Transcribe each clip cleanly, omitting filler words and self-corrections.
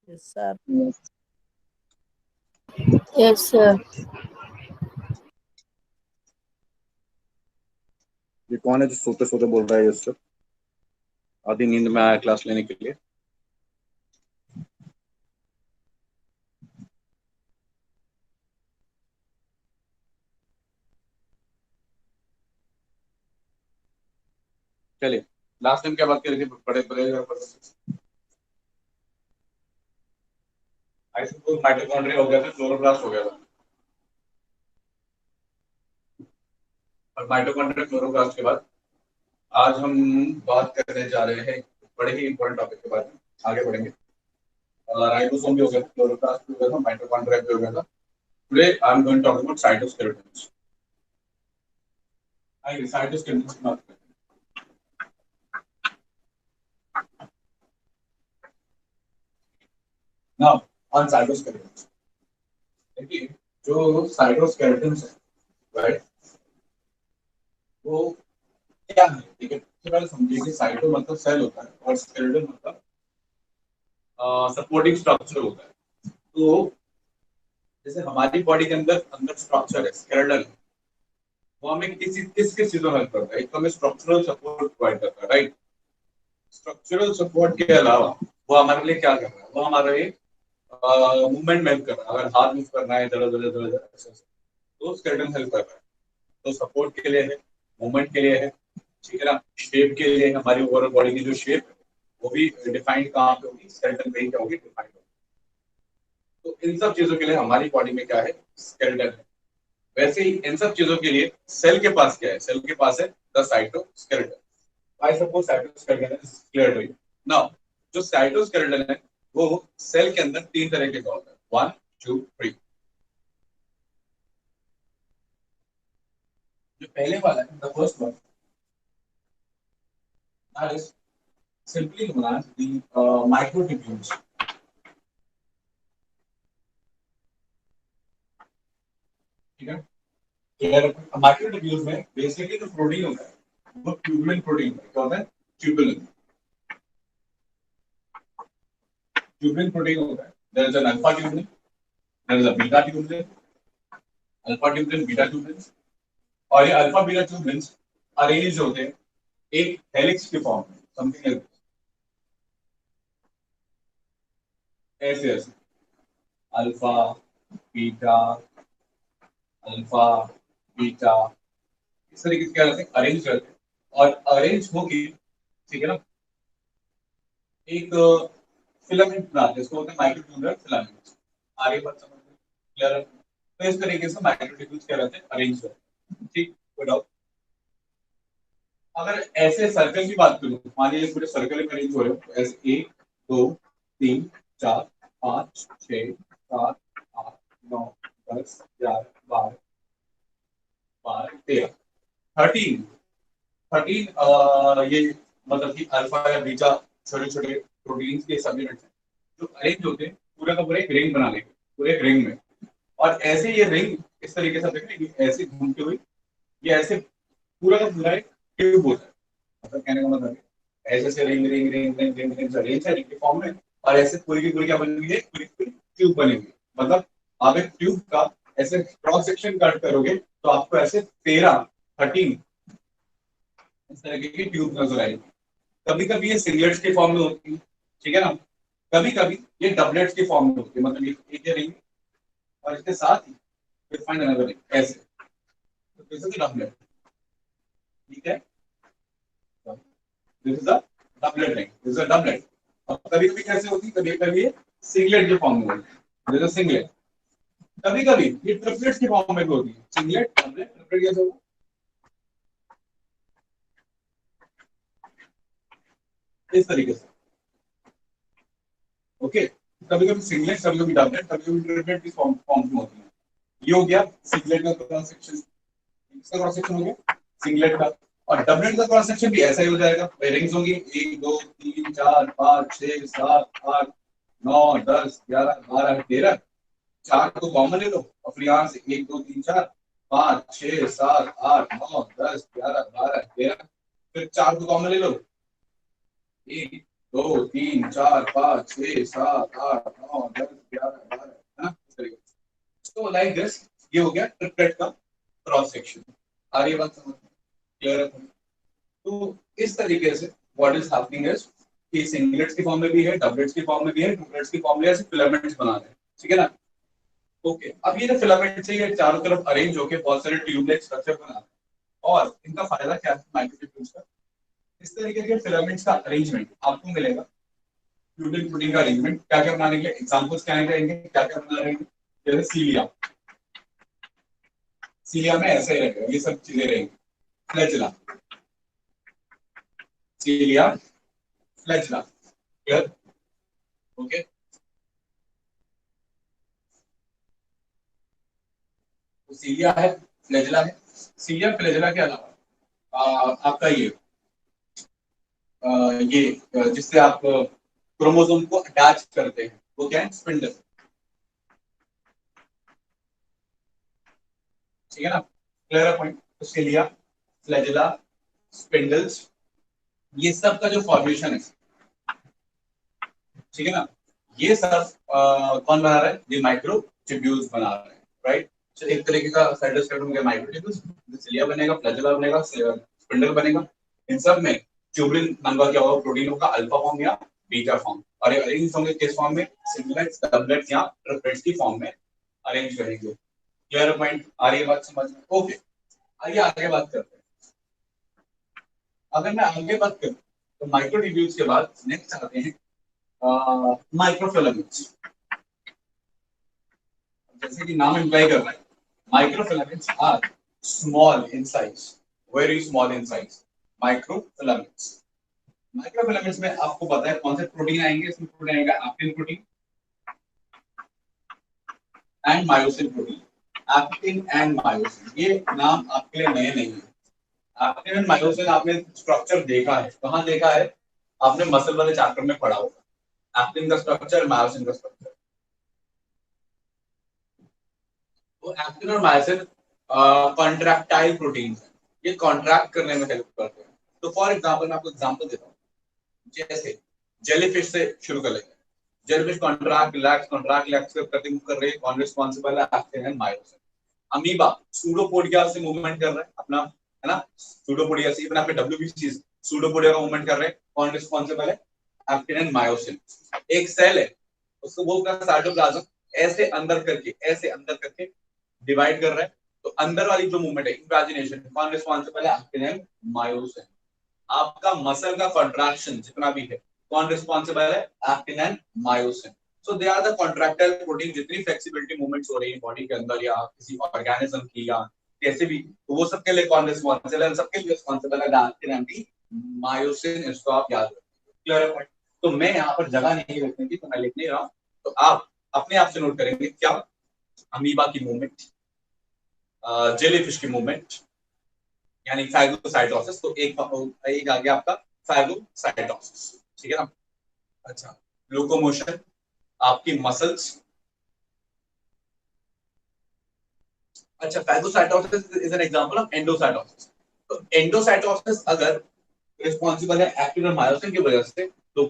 Yes, sir. Yes. Yes, sir. ये कौन है जो सोते सोते बोल रहा है ये सर? आधी नींद में आया क्लास लेने के लिए। चलिए, लास्ट टाइम क्या बात कर रहे थे? बड़े बड़े आई सपोज माइटोकॉन्ड्रिया हो गया था, क्लोरोप्लास्ट हो गया था। और माइटोकॉन्ड्रिया क्लोरोप्लास्ट के बाद आज हम बात करने जा रहे हैं बड़े ही इंपॉर्टेंट टॉपिक के बारे में। आगे बढ़ेंगे। राइबोसोम भी हो गया था, क्लोरोप्लास्ट भी हो गया था, माइटोकॉन्ड्रिया भी हो गया था। Today I am going to talk about cytoskeletons. आइए साइटोस्केलेटन्स की बात करते हैं। नाउ ऑन साइटोस्केलेटन्स, देखिए जो साइटोस्केलेटन्स है, राइट, वो क्या है? ठीक है, सबसे पहले समझिए कि साइटो मतलब सेल होता है और स्केलेटन मतलब सपोर्टिंग स्ट्रक्चर होता है। तो जैसे हमारी बॉडी के अंदर अंदर स्ट्रक्चर है स्केलेटन, वो हमें किस किस चीजों में हेल्प करता है? एक तो हमें स्ट्रक्चरल सपोर्ट प्रोवाइड करता है, राइट। स्ट्रक्चरल सपोर्ट के अलावा वो हमारे लिए क्या कर रहा है? वो हमारे लिए मूवमेंट में हेल्प कर रहा है। अगर हाथ मूव करना है इधर उधर इधर उधर तो स्केलेटन हेल्प कर रहा है। तो सपोर्ट के लिए है, मूवमेंट के लिए है, ठीक है ना। शेप के लिए हमारी ओवरऑल बॉडी की जो शेप है वो भी डिफाइंड कहाँ पे होगी? स्केलेटन पे ही क्या होगी? डिफाइंड होगी। तो इन सब चीजों के लिए हमारी बॉडी में क्या है? स्केलेटन है। वैसे ही इन सब चीजों के लिए सेल के पास क्या है? सेल के पास है the cytoskeleton. I suppose cytoskeleton is clear to you now. जो साइटोस्केलेटन है वो सेल के अंदर तीन तरह के होता है, 1 2 3। जो पहले वाला है, the first one, that is simply known as the microtubules. ठीक है, माइक्रोट्यूब्यूल्स में बेसिकली जो प्रोटीन होता है वो ट्यूबुलिन प्रोटीन क्या होता है? ट्यूबुलिन ट्यूबुलिन प्रोटीन होता है। There is an alpha tubulin, there is a beta tubulin, alpha tubulin, beta tubulin. और ये अल्फा बीटा ट्यूबुलिन अरेंज होते हैं एक हेलिक्स के फॉर्म में, समथिंग ऐसे ऐसे अल्फा बीटा अल्फा बीटा, इस तरीके से क्या रहते हैं? अरेंज रहते हैं। और अरेंज होगी, ठीक है ना, एक फिलामेंट बनाते हैं, इसको बोलते हैं माइक्रोट्यूबुलर फिलामेंट। आगे बात समझ में क्लियर है? तो इस तरीके से माइक्रोट्यूबुल्स क्या रहते हैं? अरेंज रहते हैं, ठीक। कोई डाउट? अगर ऐसे सर्कल की बात करूं, मान लीजिए पूरे सर्कल में अरेंज हो रहे हो, तो ऐसे 1 2 3 4 5 6 7 8 9 10 11 12 12 13 13 13 ये मतलब कि अल्फा या बीटा छोटे छोटे प्रोटीन्स के सबयूनिट्स हैं जो अरेंज होते हैं पूरा का पूरा एक रिंग बनाने के, पूरे एक रिंग में। और ऐसे ये रिंग इस तरीके से देखते हैं, ऐसे घूमते हुए ये ऐसे पूरा का पूरा एक ट्यूब होता है। मतलब कहने का मतलब है ऐसे से ring ring ring ring ring ring ring है रिंग के फॉर्म में। और ऐसे पूरी की पूरी क्या बनी हुई है? पूरी पूरी ट्यूब बनी हुई है। मतलब आप एक ट्यूब का ऐसे क्रॉस सेक्शन कट करोगे तो आपको ऐसे 13 इस तरह की ट्यूब नजर आएगी। कभी कभी ये सिंगलेट्स के फॉर्म में होती है, ठीक है ना। कभी कभी ये डबलेट्स के फॉर्म में होती है, मतलब ये एक रिंग और इसके साथ ही फिर फाइंड अनदर रिंग ऐसे। तो दिस इज डबलेट, ठीक है। This is a doublet ring, this is a doublet. और कभी कभी कैसे होती है? कभी कभी ये सिंगलेट के फॉर्म में होती है, दिस इज सिंगलेट। कभी कभी ये ट्रिपलेट्स के फॉर्म में भी होती है, सिंगलेट डबलेट ट्रिपलेट। कैसे होगा? इस तरीके से, ओके। कभी कभी सिंगलेट, कभी कभी डबलेट, कभी कभी ट्रिपलेट की फॉर्म में होती है। ये हो गया सिंगलेट का क्रॉस सेक्शन, इसका क्रॉस सेक्शन हो गया सिंगलेट का। और डबलेट का क्रॉस सेक्शन भी ऐसा ही हो जाएगा। रिंग्स होंगी 1 2 3 4 5 6 7 8 9 10 11 12 13। चार को कॉमन ले लो और फिर यहाँ से 1 2 3 4 5 6 7 8 9 10 11 12 13। फिर चार को कॉमन ले लो, 1 2 3 4 5 6 7 8 9 10 11 12 है ना, इस तरीके से। तो लाइक दिस, ये हो गया ट्रिपलेट का क्रॉस सेक्शन। आ रही है बात समझ में? क्लियर है? तो इस तरीके से व्हाट इज हैपनिंग इज कि सिंगलेट्स की फॉर्म में भी है, डबलेट्स की फॉर्म में भी है, ट्रिपलेट्स की फॉर्म में ऐसे फिलामेंट्स बना रहे हैं, ठीक है ना। ओके, अब ये जो फिलामेंट्स है ये चारों तरफ अरेंज होकर बहुत सारे ट्यूब लाइक स्ट्रक्चर बना रहे हैं। और इनका फायदा क्या है माइक्रोट्यूब्यूल्स का? इस तरीके के फिलामेंट्स का अरेंजमेंट आपको मिलेगा, ट्यूबिंग प्रोटीन का अरेंजमेंट क्या क्या बनाने के लिए एग्जांपल्स क्या रहेंगे, क्या क्या बना रहेंगे। जैसे सीलिया, सीलिया में ऐसे ही रहेगा, ये सब चीजें रहेंगी। Flagella, cilia, flagella, clear? Okay, तो सीलिया है, फ्लैजिला है। सीलिया फ्लैजिला के अलावा आपका आ, ये जिससे आप क्रोमोसोम को अटैच करते हैं वो क्या है, स्पिंडल, ठीक है ना। क्लियर है पॉइंट? तो सीलिया, फ्लैजिला, स्पिंडल्स, ये सब का जो फॉर्मेशन है, ठीक है ना, ये सब कौन बना रहा है, ये माइक्रो ट्यूब्यूल्स बना रहे हैं, राइट। तो एक तरीके का साइटोस्केलेटन के माइक्रो ट्यूब्यूल्स, सिलिया बनेगा, फ्लैजिला बनेगा, स्पिंडल बनेगा। इन सब में ट्यूबुलिन नाम का क्या होगा, प्रोटीन होगा, अल्फा फॉर्म या बीटा फॉर्म। और ये अरेंज होंगे किस फॉर्म में, सिंगलेट्स, डबलेट्स या ट्रिपलेट्स की फॉर्म में अरेंज करेंगे। Clear point? आ रही है बात समझ में? ओके, आइए आगे बात करते हैं। अगर मैं आगे बात करूं तो माइक्रोट्यूब्यूल्स के बाद नेक्स्ट आते हैं माइक्रोफिलामेंट्स। जैसे कि नाम इंप्लाई कर रहा है, microfilaments are small in size, very small in size. Microfilaments, microfilaments में आपको पता है कौन से प्रोटीन आएंगे, इसमें प्रोटीन आएगा actin protein and myosin protein. Actin and myosin, ये नाम आपके लिए नए नहीं है। एक्टिन एंड मायोसिन आपने स्ट्रक्चर देखा है, कहाँ देखा है, आपने मसल वाले चैप्टर में पढ़ा होगा, एक्टिन का स्ट्रक्चर, मायोसिन का स्ट्रक्चर। तो एक्टिन और मायोसिन कॉन्ट्रैक्टाइल प्रोटीन है, ये कॉन्ट्रैक्ट करने में हेल्प करते हैं। तो फॉर एग्जांपल मैं आपको एग्जांपल देता हूँ, जैसे जेलीफिश से शुरू कर लेंगे। जेलीफिश कॉन्ट्रैक्ट रिलैक्स करते मूव कर रही है, कौन रिस्पांसिबल है, actin and myosin. Amoeba pseudopodia से मूवमेंट कर रहा है अपना, है ना, सूडोपोडिया से, इवन आपके डब्ल्यूबीसी सूडोपोडिया का मूवमेंट कर रहे हैं, कौन रिस्पांसिबल है, एक्टिन एंड मायोसिन। एक सेल है, उसको बोलते हैं साइटोप्लाज्म, ऐसे अंदर करके डिवाइड कर रहा है। तो अंदर वाली जो मूवमेंट है, इन्वेजिनेशन, कौन रिस्पांसिबल है, एक्टिन एंड मायोसिन। आपका मसल का कॉन्ट्रैक्शन जितना भी है, कौन रिस्पॉन्सिबल है, actin and myosin. So they are the contractile protein, जितनी फ्लेक्सिबिलिटी मूवमेंट्स हो रही है बॉडी के अंदर या किसी ऑर्गेनिज्म की या कैसे भी, तो वो सबके लिए कौन रिस्पॉन्सिबल है, सबके लिए रिस्पॉन्सिबल है एक्टिन एंड मायोसिन। इसको आप याद रखें। क्लियर है? तो मैं यहाँ पर जगह नहीं लिखने की, तो मैं लिख नहीं रहा हूँ, तो आप अपने आप से नोट करेंगे क्या, अमीबा की मूवमेंट, जेलीफिश की मूवमेंट, यानी फाइगोसाइटोसिस। तो एक आ गया आपका फाइगोसाइटोसिस, ठीक है ना। अच्छा, लोकोमोशन, आपकी मसल्स। अच्छा, phagocytosis is an example of endocytosis. तो एंडोसाइटोसिस अगर रिस्पॉन्सिबल है एक्टिन और मायोसिन की वजह से, तो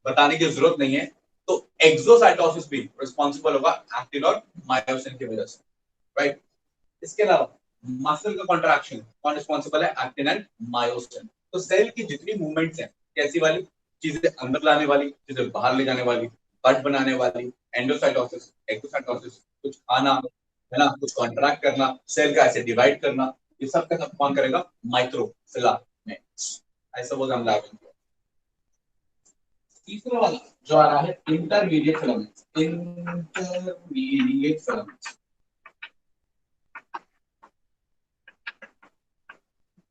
बताने की जरूरत नहीं है। तो एक्सोसाइटोसिस भी रिस्पॉन्सिबल होगा एक्टिन और मायोसिन की वजह से, राइट। इसके अलावा मसल का कॉन्ट्रैक्शन, कौन रिस्पॉन्सिबल है, एक्टिन एंड मायोसिन। तो सेल की जितनी मूवमेंट्स हैं, कैसी वाली, चीजें अंदर लाने वाली, चीजें बाहर ले जाने वाली, कट बनाने वाली, एंडोसाइटोसिस, एक्टोसाइटोसिस, कुछ खाना, है ना, कुछ कॉन्ट्रैक्ट करना, सेल का ऐसे डिवाइड करना, ये सब का सब कौन करेगा, माइक्रो फिलामेंट्स। ऐसा बोल हम लागू। तीसरा वाला जो आ रहा है, इंटरमीडिएट फिलामेंट्स, इंटरमीडिएट फिलामेंट्स।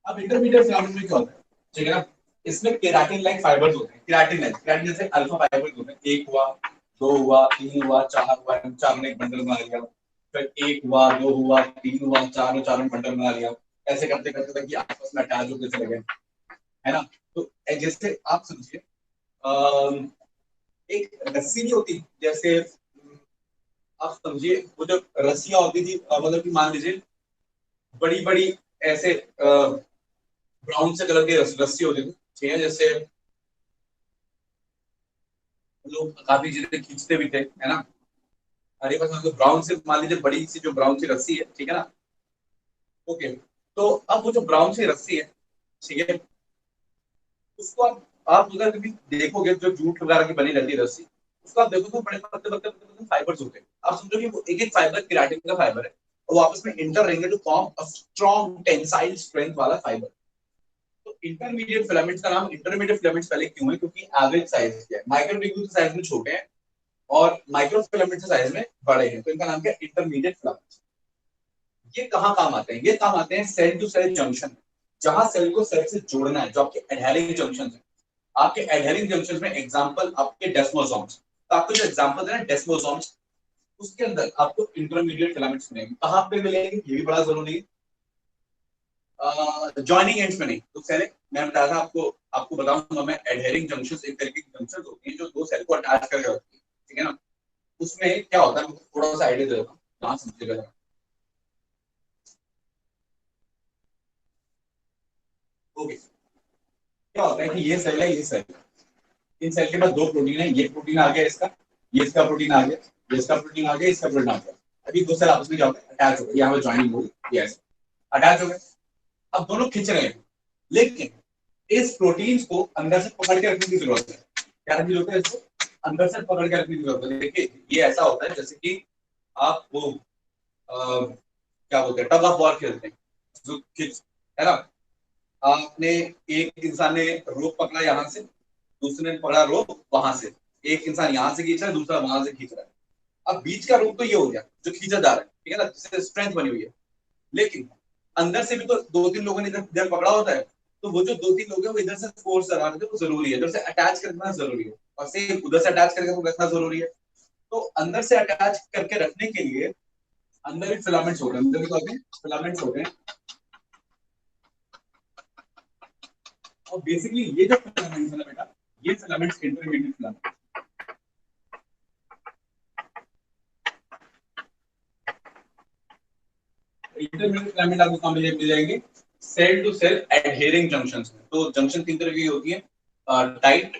अब इंटरमीडिएट फिलामेंट में क्या होता है, ठीक है ना, इसमें केराटिन लाइक फाइबर्स होते हैं, केराटिन जैसे अल्फा फाइबर्स होते हैं। एक हुआ, दो हुआ, तीन हुआ, चार हुआ, चार ने एक बंडल बना लिया। फिर एक हुआ, दो हुआ, तीन हुआ, चार, चारों ने बंडल बना लिया। ऐसे करते करते तक कि आपस में अटैच होते चले गए, है ना। तो जैसे आप समझिए, एक रस्सी नहीं होती, जैसे आप समझिए वो जो रस्सियां होती थी, मतलब कि मान लीजिए बड़ी बड़ी ऐसे ब्राउन से कलर की रस्सी होती थी, ठीक है, जैसे लोग काफी चीजें खींचते भी थे, है ना। हमारे पास मतलब ब्राउन से, मान लीजिए बड़ी सी जो ब्राउन सी रस्सी है, ठीक है ना। ओके, तो अब वो जो ब्राउन सी रस्सी है, ठीक है, उसको आप अगर कभी देखोगे, जो जूट वगैरह की बनी रहती है रस्सी, उसको आप देखो तो बड़े पतले पतले पतले पतले फाइबर्स होते हैं। आप समझो कि वो एक एक फाइबर केराटिन का फाइबर है, और वो आपस में इंटर रहेंगे to form a strong tensile strength वाला फाइबर। तो इंटरमीडिएट फिलामेंट्स का नाम इंटरमीडिएट फिलामेंट्स पहले क्यों है, क्योंकि एवरेज साइज क्या है, माइक्रोट्यूब्यूल साइज में छोटे हैं और माइक्रो फिलामेंट्स साइज में बड़े हैं, तो इनका नाम क्या है, इंटरमीडिएट फिलामेंट्स। ये कहाँ काम आते हैं, ये काम आते हैं सेल टू सेल जंक्शन, जहां सेल को सेल से जोड़ना है, जो आपके एडहेरिंग जंक्शन है। आपके एडहेरिंग जंक्शन में एग्जांपल आपके डेस्मोसोम्स, तो आपको जो एग्जांपल है ना डेस्मोसोम्स, उसके अंदर आपको इंटरमीडिएट फिलामेंट्स मिलेंगे। कहां पे मिलेंगे ये भी बड़ा जरूरी है, जॉइनिंग एंड्स में नहीं। तो पहले मैं बताया था आपको, आपको बताऊंगा मैं, एडहेरिंग जंक्शंस एक तरीके की जंक्शंस होती हैं जो दो सेल को अटैच करके रखती है, ठीक है ना। उसमें क्या होता है, थोड़ा सा आइडिया दे देता हूँ, कहां समझेगा। ओके, क्या होता है कि ये सेल है, ये सेल, इन सेल के पास दो प्रोटीन है, ये प्रोटीन आ गया इसका, ये इसका प्रोटीन आ गया, ये इसका प्रोटीन आ गया, इसका प्रोटीन आ गया। अभी दो सेल आपस में क्या होता है, अटैच हो गए, यहाँ पे ज्वाइनिंग होगी, ये ऐसे अटैच हो गए। अब दोनों खिंच रहे हैं, लेकिन इस प्रोटीन को अंदर से पकड़ के रखने की जरूरत है। क्या रखने की जरूरत है, इसको अंदर से पकड़ के रखने की जरूरत है। देखिए ये ऐसा होता है जैसे कि आप वो क्या बोलते हैं, टग ऑफ वॉर खेलते हैं, जो खिंच, है ना। आपने, एक इंसान ने रोप पकड़ा यहाँ से, दूसरे ने पकड़ा रोप वहां से, एक इंसान यहाँ से खींच रहा है, दूसरा वहां से खींच रहा है। अब बीच का रोप तो ये हो गया जो खींचा जा रहा है, ठीक है ना, जिससे स्ट्रेंथ बनी हुई है। लेकिन अंदर से भी तो दो तीन लोगों ने इधर इधर पकड़ा होता है, तो वो जो दो तीन लोग हैं वो इधर से फोर्स लगा रहे थे, वो जरूरी है, इधर से अटैच करना जरूरी है, और सेम उधर से अटैच करके रखना जरूरी है। तो अंदर से अटैच करके रखने के लिए अंदर भी फिलामेंट्स होते हैं, अंदर भी तो होते हैं फिलामेंट्स होते हैं। और बेसिकली ये जो फिलामेंट्स है ना बेटा, ये filaments intermediate filament, intermediate filament आपको कहां मिल जाएंगे, cell to cell adhering junctions में। तो जंक्शन तीन तरह की होती है, tight,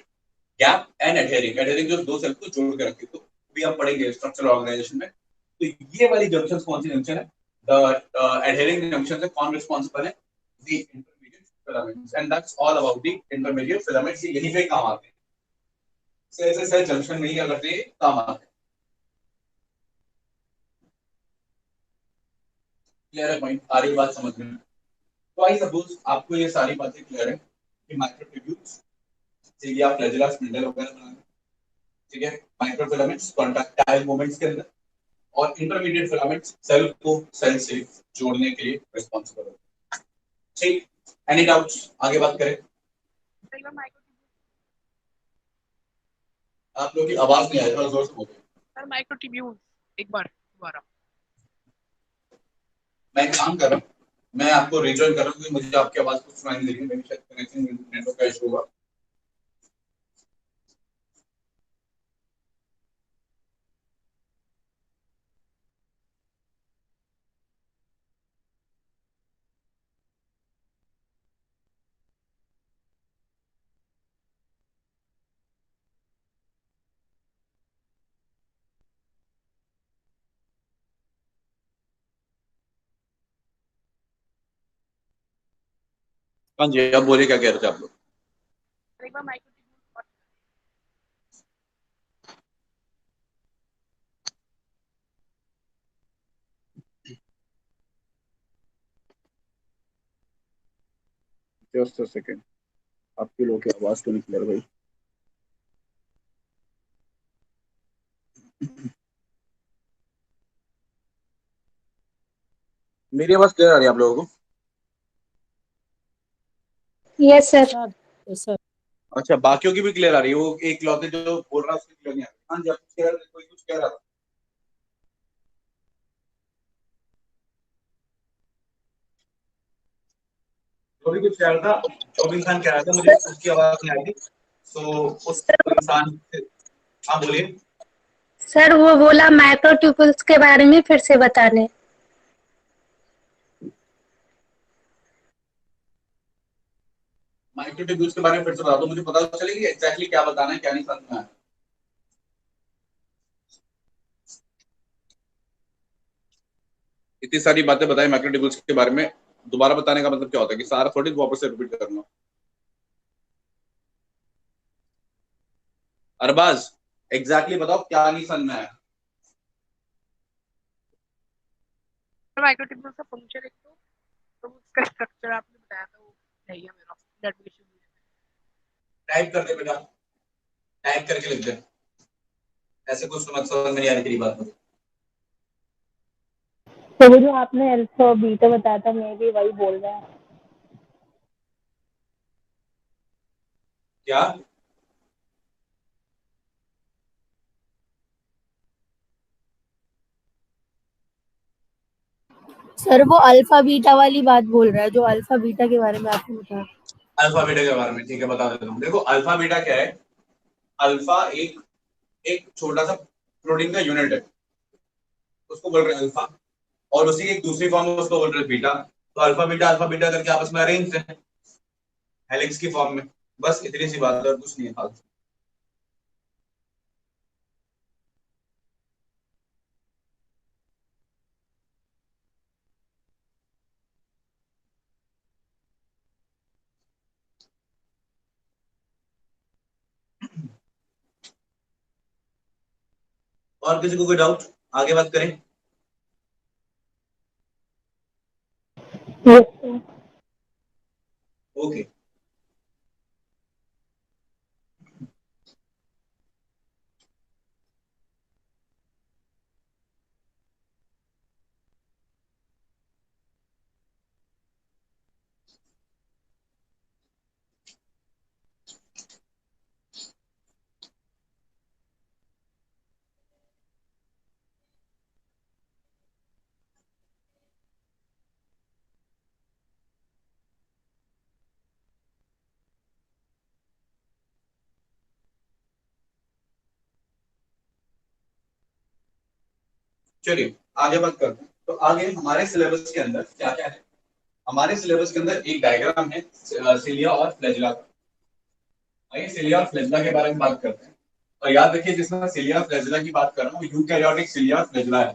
gap and adhering. Adhering जो दो सेल को जोड़ के रखती है, तो भी हम पढ़ेंगे स्ट्रक्चरल ऑर्गेनाइजेशन में। तो ये वाली जंक्शन कौन सी जंक्शन है, द एडहेरिंग जंक्शन है, कौन रिस्पॉन्सिबल है, the intermediate filaments, and that's all about the intermediate filaments. ये यहीं पे काम आते हैं, सेल से सेल जंक्शन में ही क्या करते हैं, काम आते हैं। क्लियर है पॉइंट, आ रही बात समझ में। तो आई सपोज आपको ये सारी बातें क्लियर है कि माइक्रोट्यूब्यूल्स से ये आप फ्लैजेला स्पिंडल वगैरह बनाना, ठीक है, माइक्रोफिलामेंट्स कॉन्टैक्टाइल मोमेंट्स के अंदर, और इंटरमीडिएट फिलामेंट्स सेल को सेल से जोड़ने के लिए रिस्पॉन्सिबल है। ठीक, एनी डाउट्स, आगे बात करें। आप लोगों की आवाज नहीं आ रही, थोड़ा जोर से बोलिए। सर माइक्रोट्यूब्यूल एक बार दोबारा। मैं एक काम कर रहा हूँ, मैं आपको रिजॉइन कर रहा हूँ, क्योंकि मुझे आपकी आवाज कुछ सुनाई नहीं दे रही, मेरी शायद कनेक्शन नेटवर्क का इशू होगा। हाँ जी, अब बोलिए क्या कह रहे थे आप लोग। एक बार माइक्रोट्यूब्यूल। जस्ट अ सेकंड, आपके लोगों की आवाज तो नहीं क्लियर भाई। मेरी आवाज क्लियर आ रही है आप लोगों को। Yes sir. सर अच्छा, बाकियों की भी क्लियर आ रही है, वो एक लौते जो बोल रहा है उसकी क्लियर नहीं आ रही। हाँ जी, आप कुछ कह रहे थे, कोई कुछ कह रहा था। जो भी कुछ कह रहा था, जो भी इंसान कह रहा था, मुझे सर उसकी आवाज नहीं आ रही, तो उस इंसान से, हाँ बोलिए। सर वो बोला माइक्रोट्यूबुल्स के बारे में फिर से बताने। माइक्रोट्यूब्यूल्स के बारे में फिर से बता दो, मुझे पता चलेगी एग्जैक्टली क्या बताना है, क्या नहीं समझना है। इतनी सारी बातें बताई मैक्रोट्यूबुल्स के बारे में, दोबारा बताने का मतलब क्या होता है कि सारा थोड़ी वापस से रिपीट करना। अरबाज एग्जैक्टली बताओ क्या नहीं समझ में आया। माइक्रोट्यूब्यूल्स का फंक्शन एक तो उसका स्ट्रक्चर आपने बताया था वो नहीं है मेरा डेफिनेशन। टाइप कर दे बेटा, टाइप करके लिख दे, ऐसे कुछ समझ नहीं आ रही तेरी बात में। तो वो जो आपने अल्फा और बीटा बताया था मैं भी वही बोल रहा हूँ। क्या सर वो अल्फा बीटा वाली बात बोल रहा है जो अल्फा बीटा के बारे में आपने बताया। अल्फा बीटा के बारे में? ठीक है बता देता हूँ। देखो अल्फा बीटा क्या है, अल्फा एक एक छोटा सा प्रोटीन का यूनिट है, उसको बोल रहे हैं अल्फा, और उसी की एक दूसरी फॉर्म है उसको बोल रहे हैं बीटा। तो अल्फा बीटा करके आपस में अरेंज है हेलिक्स की फॉर्म में। बस इतनी सी बात है और कुछ नहीं है फालतू। और किसी को कोई डाउट, आगे बात करें। ओके चलिए आगे बात करते हैं। तो आगे हमारे सिलेबस के अंदर क्या क्या है। हमारे सिलेबस के अंदर एक डायग्राम है सिलिया और फ्लैजिला का। आइए सिलिया और फ्लैजिला के बारे में बात करते हैं। और याद रखिए जिसमें सिलिया फ्लैजिला की बात कर रहा हूँ यूकैरियोटिक सिलिया फ्लैजिला है।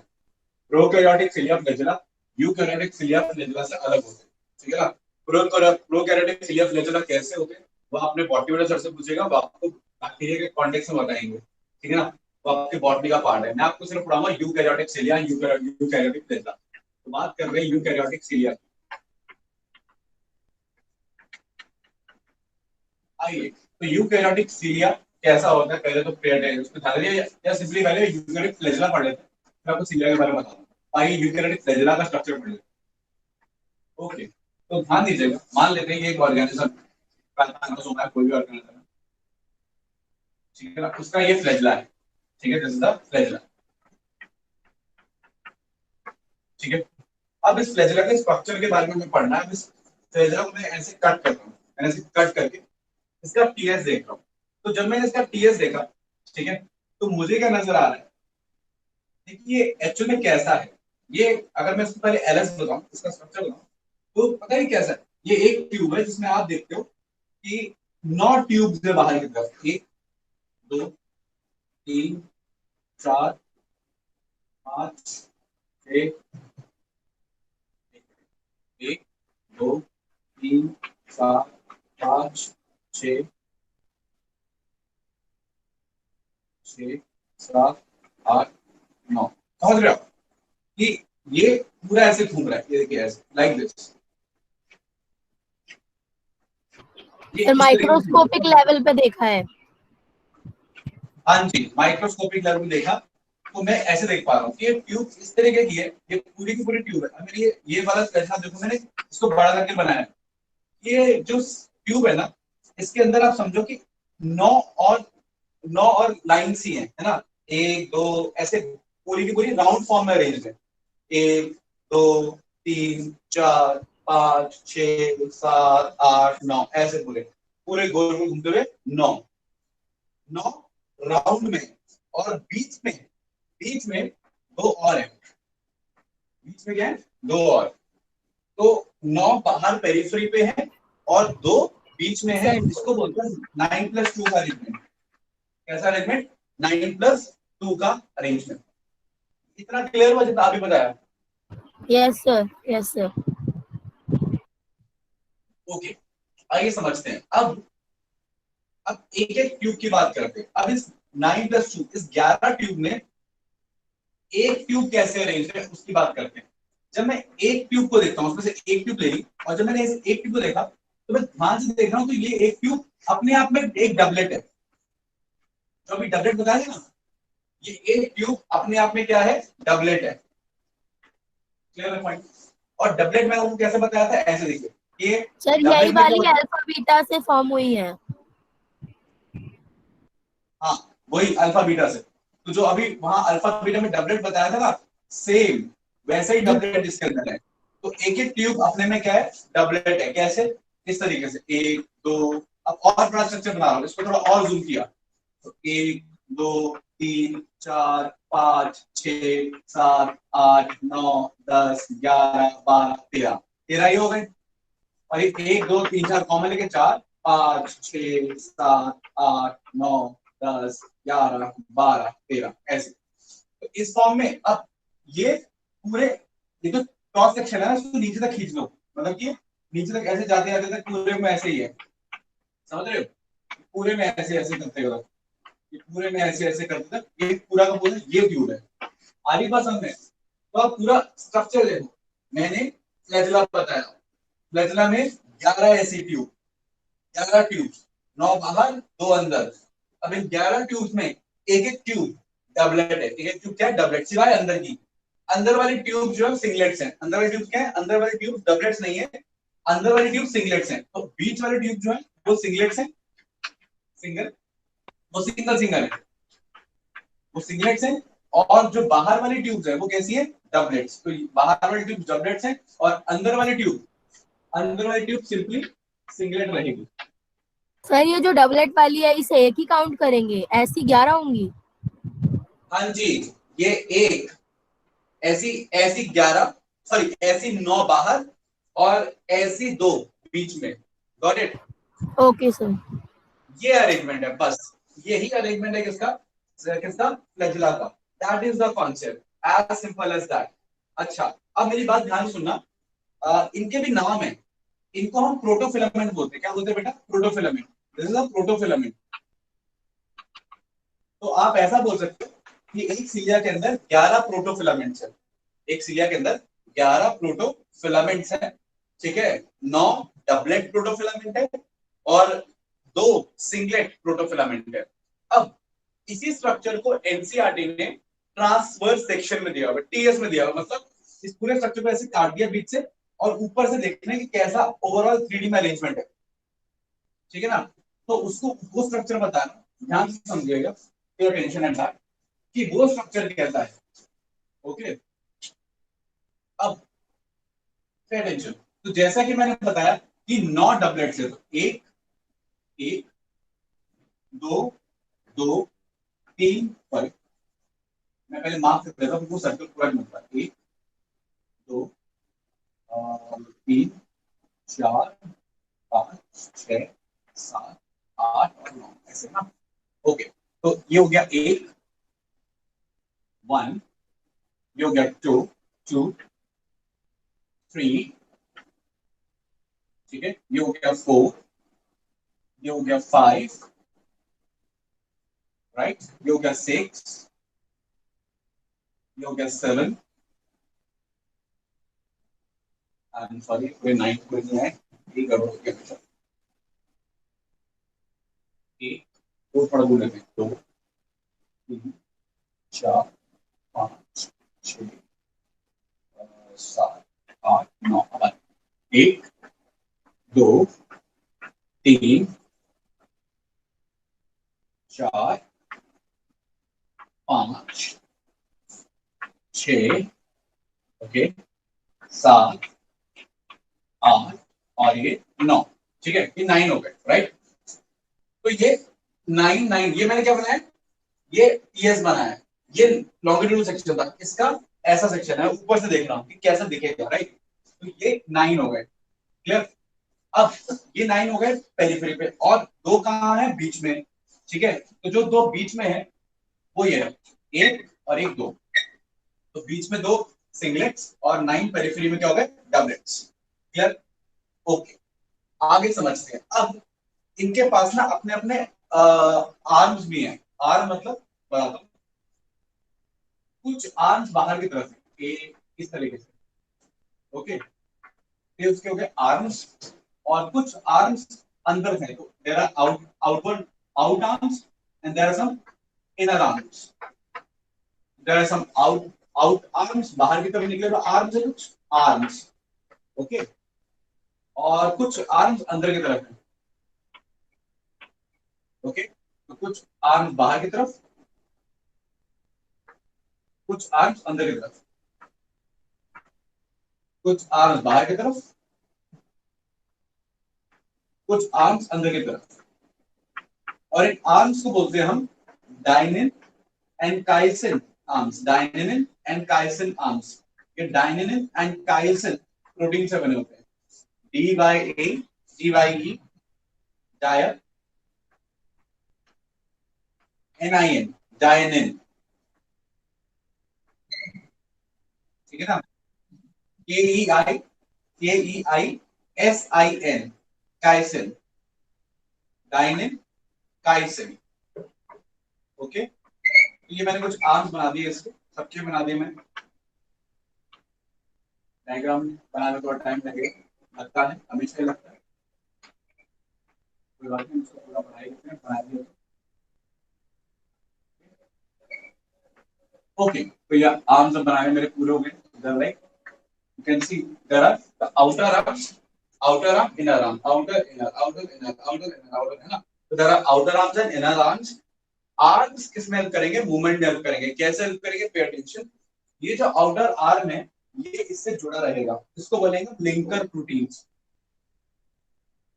Prokaryotic cilia flagella eukaryotic cilia flagella से अलग होते हैं। ठीक है ना। प्रोकैरियोटिक सिलिया फ्लैजिला कैसे होते हैं वो आपने बॉटनी वाले सर से पूछेगा, वो आपको बैक्टीरिया के कॉन्टेक्स्ट में बताएंगे। ठीक है ना। वो आपके बॉटनी का पार्ट है। मैं आपको सिर्फ पढ़ाऊंगा यूकैरियोटिक सिलिया यूकैरियोटिक फ्लैजिला। तो बात कर रहे हैं यूकैरियोटिक सिलिया। आइए तो यूकैरियोटिक सिलिया कैसा होता है पहले तो उसमें ध्यान दीजिए, या सिंपली पहले यूकैरियोटिक फ्लैजिला पढ़ लेते हैं, मैं आपको सिलिया के बारे में बताऊंगा। आइए यूकैरियोटिक फ्लैजिला का स्ट्रक्चर पढ़ लेते हैं। ओके तो ध्यान दीजिएगा, मान लेते हैं ये एक ऑर्गेनिज्म है, कोई भी ऑर्गेनिज्म है। ठीक है ना। उसका ये फ्लैजिला है। ठीक है, दिस इज द फ्लैजिला। ठीक है। अब इस फ्लैजिला के स्ट्रक्चर के बारे में हमें पढ़ना है। अब इस फ्लैजिला को मैं ऐसे कट कर रहा हूँ, मैंने ऐसे कट करके इसका टीएस देख रहा हूँ। तो जब मैंने इसका टीएस देखा, ठीक है, तो मुझे क्या नजर आ रहा है, देखिए एक्चुअल में कैसा है ये। अगर मैं इसको पहले एलएस बताऊं, इसका स्ट्रक्चर बताऊं, तो पता है कैसा है। ये एक ट्यूब है जिसमें आप देखते हो कि 9 ट्यूब्स है बाहर की तरफ। 1 2 3 4 5 6 1 2 3 4 5 6 6 7 8 9। समझ रहे हो कि ये पूरा ऐसे घूम रहा है, ये देखिए ऐसे लाइक दिस। ये सर इस तरीके से घूम माइक्रोस्कोपिक लेवल पे देखा है। रहा है। हाँ जी, माइक्रोस्कोपिक लेवल में देखा तो मैं ऐसे देख पा रहा हूँ कि ये ट्यूब इस तरीके की है, ये पूरी की पूरी ट्यूब है। अगर ये वाला कैसा देखो, मैंने इसको बड़ा करके बनाया है। ये जो ट्यूब है ना, इसके अंदर आप समझो कि 9 और 9 और लाइन्स ही है ना। 1 2 ऐसे पूरी की पूरी राउंड फॉर्म में अरेंज है। 1 2 3 4 5 6 7 8 9 ऐसे पूरे पूरे गोल में घूमते हुए 9 9 राउंड में। और बीच में 2 और है। बीच में क्या है? 2 और। तो 9 बाहर पेरिफेरी पे है और 2 बीच में है। इसको बोलते हैं 9+2 का अरेंजमेंट। कैसा अरेंजमेंट? 9+2 का अरेंजमेंट। इतना क्लियर हुआ जितना अभी बताया। Yes sir, yes sir. Okay, आइए समझते हैं। अब एक एक ट्यूब की बात करते हैं। अब इस 9 + 2 इस 11 ट्यूब में एक ट्यूब कैसे अरेंज है उसकी बात करते हैं। जब मैं एक ट्यूब को देखता हूँ, उसमें से एक ट्यूब ले ली, और जब मैंने इस एक ट्यूब को देखा तो मैं ध्यान से देख रहा हूँ तो ये एक ट्यूब अपने आप में एक डबलेट है। जो अभी डबलेट बताया ना, ये एक ट्यूब अपने आप में क्या है, डबलेट है। क्लियर है पॉइंट? और डबलेट मैंने आपको कैसे बताया था, ऐसे देखिए ये सर यही डबलेट में क्या वाली होता है। अल्फा बीटा से फॉर्म हुई है। हाँ, वही अल्फा बीटा से। तो जो अभी वहां अल्फा बीटा में डबलेट बताया था ना, सेम वैसे ही जी डबलेट इसके अंदर है। तो एक एक ट्यूब अपने में क्या है, डबलेट है। कैसे? इस तरीके से, एक दो। अब और बड़ा स्ट्रक्चर बना रहा हूं, इसको थोड़ा और जूम किया तो 1 2 3 4 5 6 7 8 9 10 11 12 13 13 ही हो गए। और ये 1 2 3 4 कॉमन लेके 4 5 6 7 8 9 10 11 12 13 ऐसे। तो इस फॉर्म में अब ये पूरे, ये जो क्रॉस सेक्शन है ना, इसको नीचे तक खींच लो। मतलब कि नीचे तक ऐसे जाते जाते तक पूरे में ऐसे ही है। समझ रहे हो? पूरे में ऐसे ऐसे करते हुए, ये पूरे में ऐसे ऐसे करते तक ये पूरा का पूरा ये ट्यूब है। आगे बात समझ में? तो आप पूरा स्ट्रक्चर देखो। मैंने फ्लैजिला बताया, फ्लैजिला में 11 ऐसी ट्यूब, 11 ट्यूब, 9 बाहर 2 अंदर। अब इन 11 ट्यूब में एक एक ट्यूब डबलेट है। एक एक ट्यूब क्या है, डबलेट, सिवाय अंदर की। अंदर वाली ट्यूब जो है सिंगलेट्स है। अंदर वाली ट्यूब क्या है, अंदर वाली ट्यूब डबलेट्स नहीं है, अंदर वाली ट्यूब सिंगलेट्स है। तो बीच वाली ट्यूब जो है वो सिंगलेट्स है, सिंगल, वो सिंगल सिंगल है, वो सिंगलेट्स है। और जो बाहर वाली ट्यूब्स है वो कैसी है, डबलेट्स। तो बाहर वाली ट्यूब डबलेट्स है और अंदर वाली ट्यूब सिंपली सिंगलेट रहेगी। सर, ये जो डबलेट वाली है इसे एक ही काउंट करेंगे, ऐसी 11 होंगी? हाँ जी, ये एक ऐसी ऐसी 11, सॉरी ऐसी 9 बाहर और ऐसी 2 बीच में। Got it? Okay sir. ये अरेंजमेंट है बस। यही अरेंजमेंट है किसका, किसका, फ्लैजिला का। That is the concept, as simple as that. अच्छा, अब मेरी बात ध्यान से सुनना। इनके भी नाम है। इनको हम प्रोटोफिलामेंट बोलते हैं। क्या बोलते हैं बेटा, protofilament. This is a protofilament. तो आप ऐसा बोल सकते हो कि एक सिलिया के अंदर 11 प्रोटोफिलामेंट्स है। एक सिलिया के अंदर 11 प्रोटोफिलामेंट्स है। ठीक है, 9 डबलेट प्रोटोफिलामेंट है और 2 सिंगलेट प्रोटोफिलामेंट है। अब इसी स्ट्रक्चर को एनसीईआरटी ने ट्रांसवर्स सेक्शन में दिया हुआ, टीएस में दिया हुआ। मतलब इस पूरे स्ट्रक्चर को ऐसे काट दिया बीच से और ऊपर से देखना है कि कैसा ओवरऑल 3D में अरेंजमेंट है। ठीक है ना? तो उसको वो स्ट्रक्चर बताना, ध्यान से समझिएगा, टेंशन एंड दैट, कि वो स्ट्रक्चर कैसा है। ओके, अब टेंशन। तो जैसा कि मैंने बताया कि 9 डबलेट से, तो एक एक दो दो तीन, सॉरी मैं पहले मार्क कर देता हूँ, वो सर्कल पूरा नहीं होता। 1 2 3 4 5 6 7 8 और 9 ऐसे ना। ओके, तो ये हो गया एक, 1, ये हो गया 2 2 3, ठीक है, ये हो गया 4, ये हो गया 5, राइट, ये हो गया 6, ये हो गया 7, सॉरी कोई 9 कोई नहीं है, ये गड़बड़ हो गया बेटा। एक, दो थोड़ा दूर लेते हैं, 2 3 4 5 6 7 8 9, 1 2 3 4 5 6, ओके, 7 8 और ये 9। ठीक है, ये 9 हो गए, राइट। तो ये 9 9, ये मैंने क्या बनाया, ये टीएस बनाया है। ये लॉन्गिट्यूडल सेक्शन था, इसका ऐसा सेक्शन है, ऊपर से देख रहा हूं कि कैसा दिखेगा, राइट। तो ये 9 हो गए, क्लियर। अब ये 9 हो गए पेरिफेरी पे, और 2 कहां है, बीच में। ठीक है, तो जो 2 बीच में है वो ये है, 1 और 1 2। तो बीच में 2 सिंगलेट्स और 9 पेरिफेरी में क्या हो गए, डबलेट्स। क्लियर? ओके, आगे समझते हैं। अब इनके पास ना अपने अपने आर्म्स भी हैं। आर्म मतलब बताता हूं, कुछ आर्म्स बाहर की तरफ है, ये इस तरीके से। ओके, ये उसके हो गए आर्म्स, और कुछ आर्म्स अंदर है, तो there are outward out arms and there are some inner arms. There are some out arms, बाहर की तरफ निकले हुए आर्म्स है, कुछ आर्म्स। ओके, और कुछ आर्म्स अंदर की तरफ है। ओके, तो कुछ आर्म्स बाहर की तरफ, कुछ आर्म्स अंदर की तरफ, कुछ आर्म्स बाहर की तरफ, कुछ आर्म्स अंदर की तरफ। और इन आर्म्स को बोलते हैं हम डायनिन एंड काइसिन आर्म्स। डायनिन एंड काइसिन आर्म्स, ये डायनिन एंड काइसिन प्रोटीन से बने होते हैं। DYA डायर, NIN डायनिन, ठीक है ना? KEISIN काइसिन, डायनिन काइसिन। ओके, तो ये मैंने कुछ आर्म्स बना दिए, इसके सबके बना दिए मैंने। डायग्राम बनाने में थोड़ा टाइम लगेगा, लगता है, हमेशा ही लगता है, कोई बात नहीं, उसको पूरा बनाए बना दिया। ओके, तो ये आर्म्स बनाए मेरे पूरे हो गए। Like you can see there are the outer arms, inner arm, outer inner, है ना? तो there are outer arms and inner arms. Arms किस में हेल्प करेंगे, मूवमेंट में हेल्प करेंगे। कैसे हेल्प करेंगे, पे अटेंशन। ये जो आउटर आर्म है, ये इससे जुड़ा रहेगा, इसको बोलेंगे लिंकर प्रोटीन्स।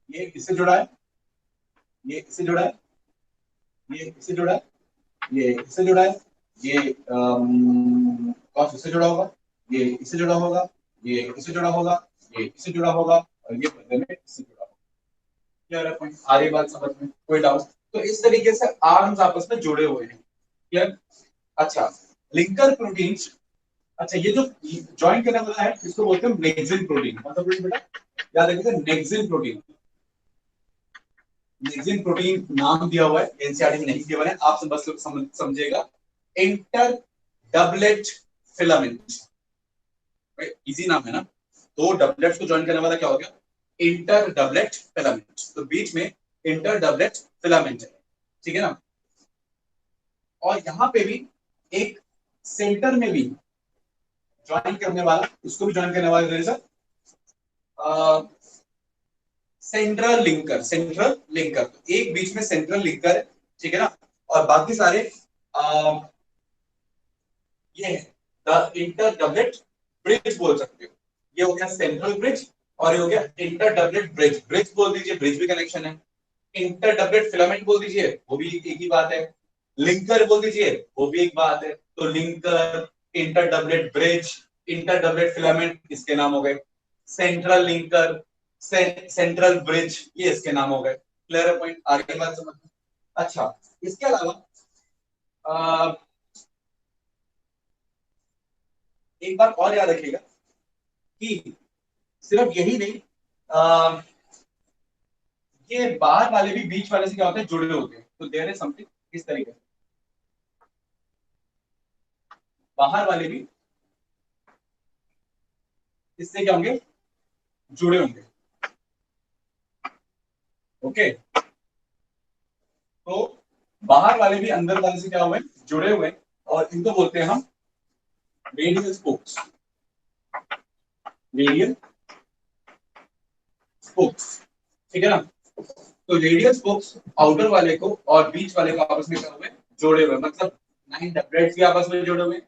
ये इससे जुड़ा है, ये इससे जुड़ा है, ये इससे जुड़ा है, ये इससे जुड़ा है, ये कौन इससे जुड़ा होगा, ये इससे जुड़ा होगा, ये इससे जुड़ा होगा, ये इससे जुड़ा होगा, और ये बदले में इससे जुड़ा होगा। क्लियर है पॉइंट? आ रही बात समझ में? कोई डाउट? तो इस तरीके से आर्म्स आपस में जुड़े हुए हैं। क्लियर? अच्छा, लिंकर प्रोटीन्स। अच्छा, ये जो ज्वाइन करने वाला है, इसको बोलते हैं नेक्सिन प्रोटीन। मतलब बेटा याद रखिएगा, नेक्सिन प्रोटीन। नेक्सिन प्रोटीन नाम दिया हुआ है, एनसीईआरटी में नहीं दिया हुआ है, आप बस समझिएगा। इंटर डबलेट फिलामेंट, इजी नाम है ना। दो डबलेट्स को ज्वाइन करने वाला क्या हो गया, इंटर डबलेट फिलामेंट। तो बीच में इंटर डबलेट फिलामेंट है, ठीक है ना। और यहां पे भी एक सेंटर में भी ज्वाइन करने वाला, उसको भी ज्वाइन करने वाला सेंट्रल लिंकर। सेंट्रल लिंकर, तो एक बीच में सेंट्रल लिंकर है, ठीक है ना। और बाकी सारे ये है द इंटर डबलेट ब्रिज बोल सकते हो। ये हो गया सेंट्रल ब्रिज, और ये हो गया इंटर डबलेट ब्रिज। ब्रिज बोल दीजिए, ब्रिज भी कनेक्शन है। इंटर डबलेट फिलामेंट बोल दीजिए, वो भी एक ही बात है। लिंकर बोल दीजिए, वो भी एक बात है। तो linker, inter doublet bridge, inter doublet filament, इसके नाम हो गए। सेंट्रल लिंकर, सेंट्रल ब्रिज, ये इसके नाम हो गए। क्लियर है पॉइंट? आगे बात समझ। अच्छा, इसके अलावा एक बात और याद रखिएगा कि सिर्फ यही नहीं, ये बाहर वाले भी बीच वाले से क्या होते हैं, जुड़े होते हैं। तो देयर इज समथिंग इस तरीके से, बाहर वाले भी इससे क्या होंगे, जुड़े होंगे। ओके, तो बाहर वाले भी अंदर वाले से क्या हुए, जुड़े हुए, और इनको बोलते हैं हम रेडियल स्पोक्स। रेडियल स्पोक्स, ठीक है ना। तो रेडियल स्पोक्स आउटर वाले को और बीच वाले को आपस में क्या हुए, जोड़े हुए। मतलब 9 डबलेट्स भी आपस में जुड़े हुए,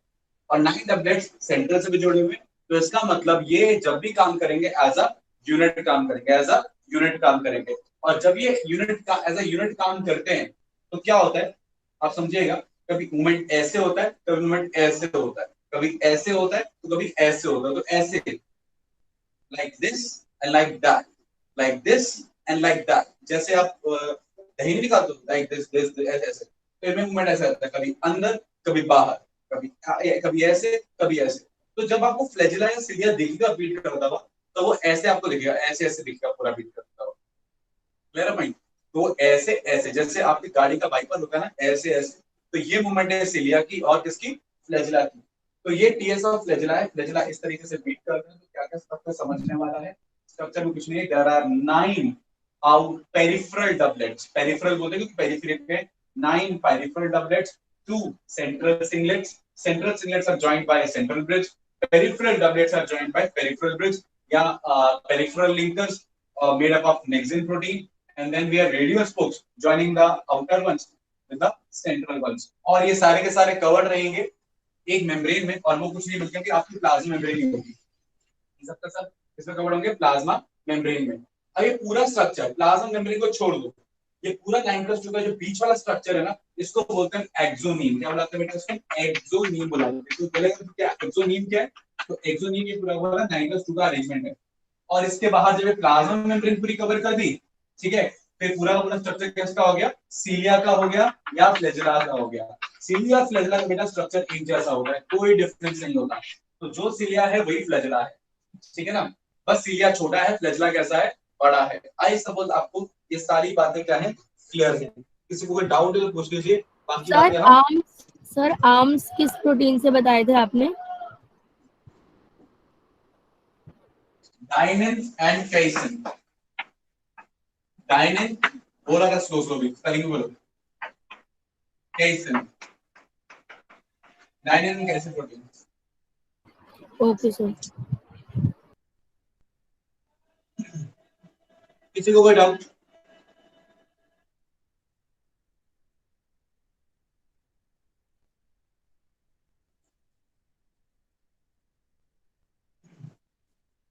और 9 डबलेट्स सेंटर से भी जुड़े हुए। तो इसका मतलब ये जब भी काम करेंगे एज अ यूनिट काम करेंगे, एज अ यूनिट काम करेंगे। और जब ये यूनिट का एज अ यूनिट काम करते हैं, तो क्या होता है आप समझिएगा। कभी मूवमेंट ऐसे होता है, कभी मूवमेंट ऐसे होता है, कभी ऐसे होता है, तो कभी ऐसे होता है। तो ऐसे, like this and like that, like this and like that. जैसे आप दही नहीं खाते, लाइक दिस ऐसे। तो इनमें मूवमेंट ऐसा होता है, कभी अंदर, कभी बाहर, कभी कभी ऐसे, कभी ऐसे। तो जब आपको फ्लैजिला या सिलिया दिखेगा बीट करता हुआ, तो वो ऐसे आपको दिखेगा, ऐसे ऐसे दिखेगा पूरा बीट करता हुआ। क्लियर है पॉइंट? तो ऐसे ऐसे जैसे आपकी गाड़ी का वाइपर होता है ना, ऐसे ऐसे, तो ये मूवमेंट है सिलिया की और किसकी, फ्लैजिला की। तो ये टीएस ऑफ फ्लैजिला है, फ्लैजिला इस तरीके से बीट करते हैं। तो क्या क्या स्ट्रक्चर समझने वाला है, स्ट्रक्चर में कुछ नहीं है, there are 9 out peripheral doublets, peripheral बोलते हैं क्योंकि पेरिफेरी पे 9 peripheral doublets, 2 central singlets, central singlets are joined by central bridge, peripheral doublets are joined by peripheral bridge या peripheral linkers made up of nexin protein, and then we have radio spokes joining the outer ones with the central ones, और ये सारे के सारे covered रहेंगे एक membrane में, और वो कुछ नहीं बल्कि आपकी प्लाज्मा मेम्ब्रेन ही होगी। सबका सब इसमें कवर्ड होंगे प्लाज्मा मेम्ब्रेन में। अब ये पूरा स्ट्रक्चर, प्लाज्मा मेम्ब्रेन को छोड़ दो, ये पूरा 9+2 का जो बीच वाला स्ट्रक्चर है ना, इसको बोलते हैं एक्सोनीम। क्या बुलाते हैं बेटा इसको? एक्सोनीम बुलाते हैं। तो बोलेगा क्या एक्सोनीम क्या है? तो एक्सोनीम ये पूरा वाला 9+2 का अरेंजमेंट है, और इसके बाहर जब प्लाज्मा मेम्ब्रेन पूरी कवर कर दी, ठीक है, फिर पूरा का पूरा स्ट्रक्चर किसका हो गया? सीलिया का हो गया या फ्लैजिला का हो गया। सीलिया और फ्लैजिला का बेटा स्ट्रक्चर एक जैसा होता है, कोई डिफरेंस नहीं होता। तो जो सीलिया है वही फ्लैजिला है, ठीक है ना, बस सीलिया छोटा है, फ्लैजिला कैसा है? बड़ा है। आई सपोज आपको ये सारी बातें क्या है, क्लियर है। किसी को कोई डाउट है तो पूछ लीजिए, बाकी बातें हम सर आर्म्स किस प्रोटीन से बताए थे आपने? Dynein and casein. डाइनिन बोला था स्लो स्लो भी, स्पेलिंग बोलो। Kinesin, dynein and kinesin protein. Okay sir. किसी को कोई डाउट?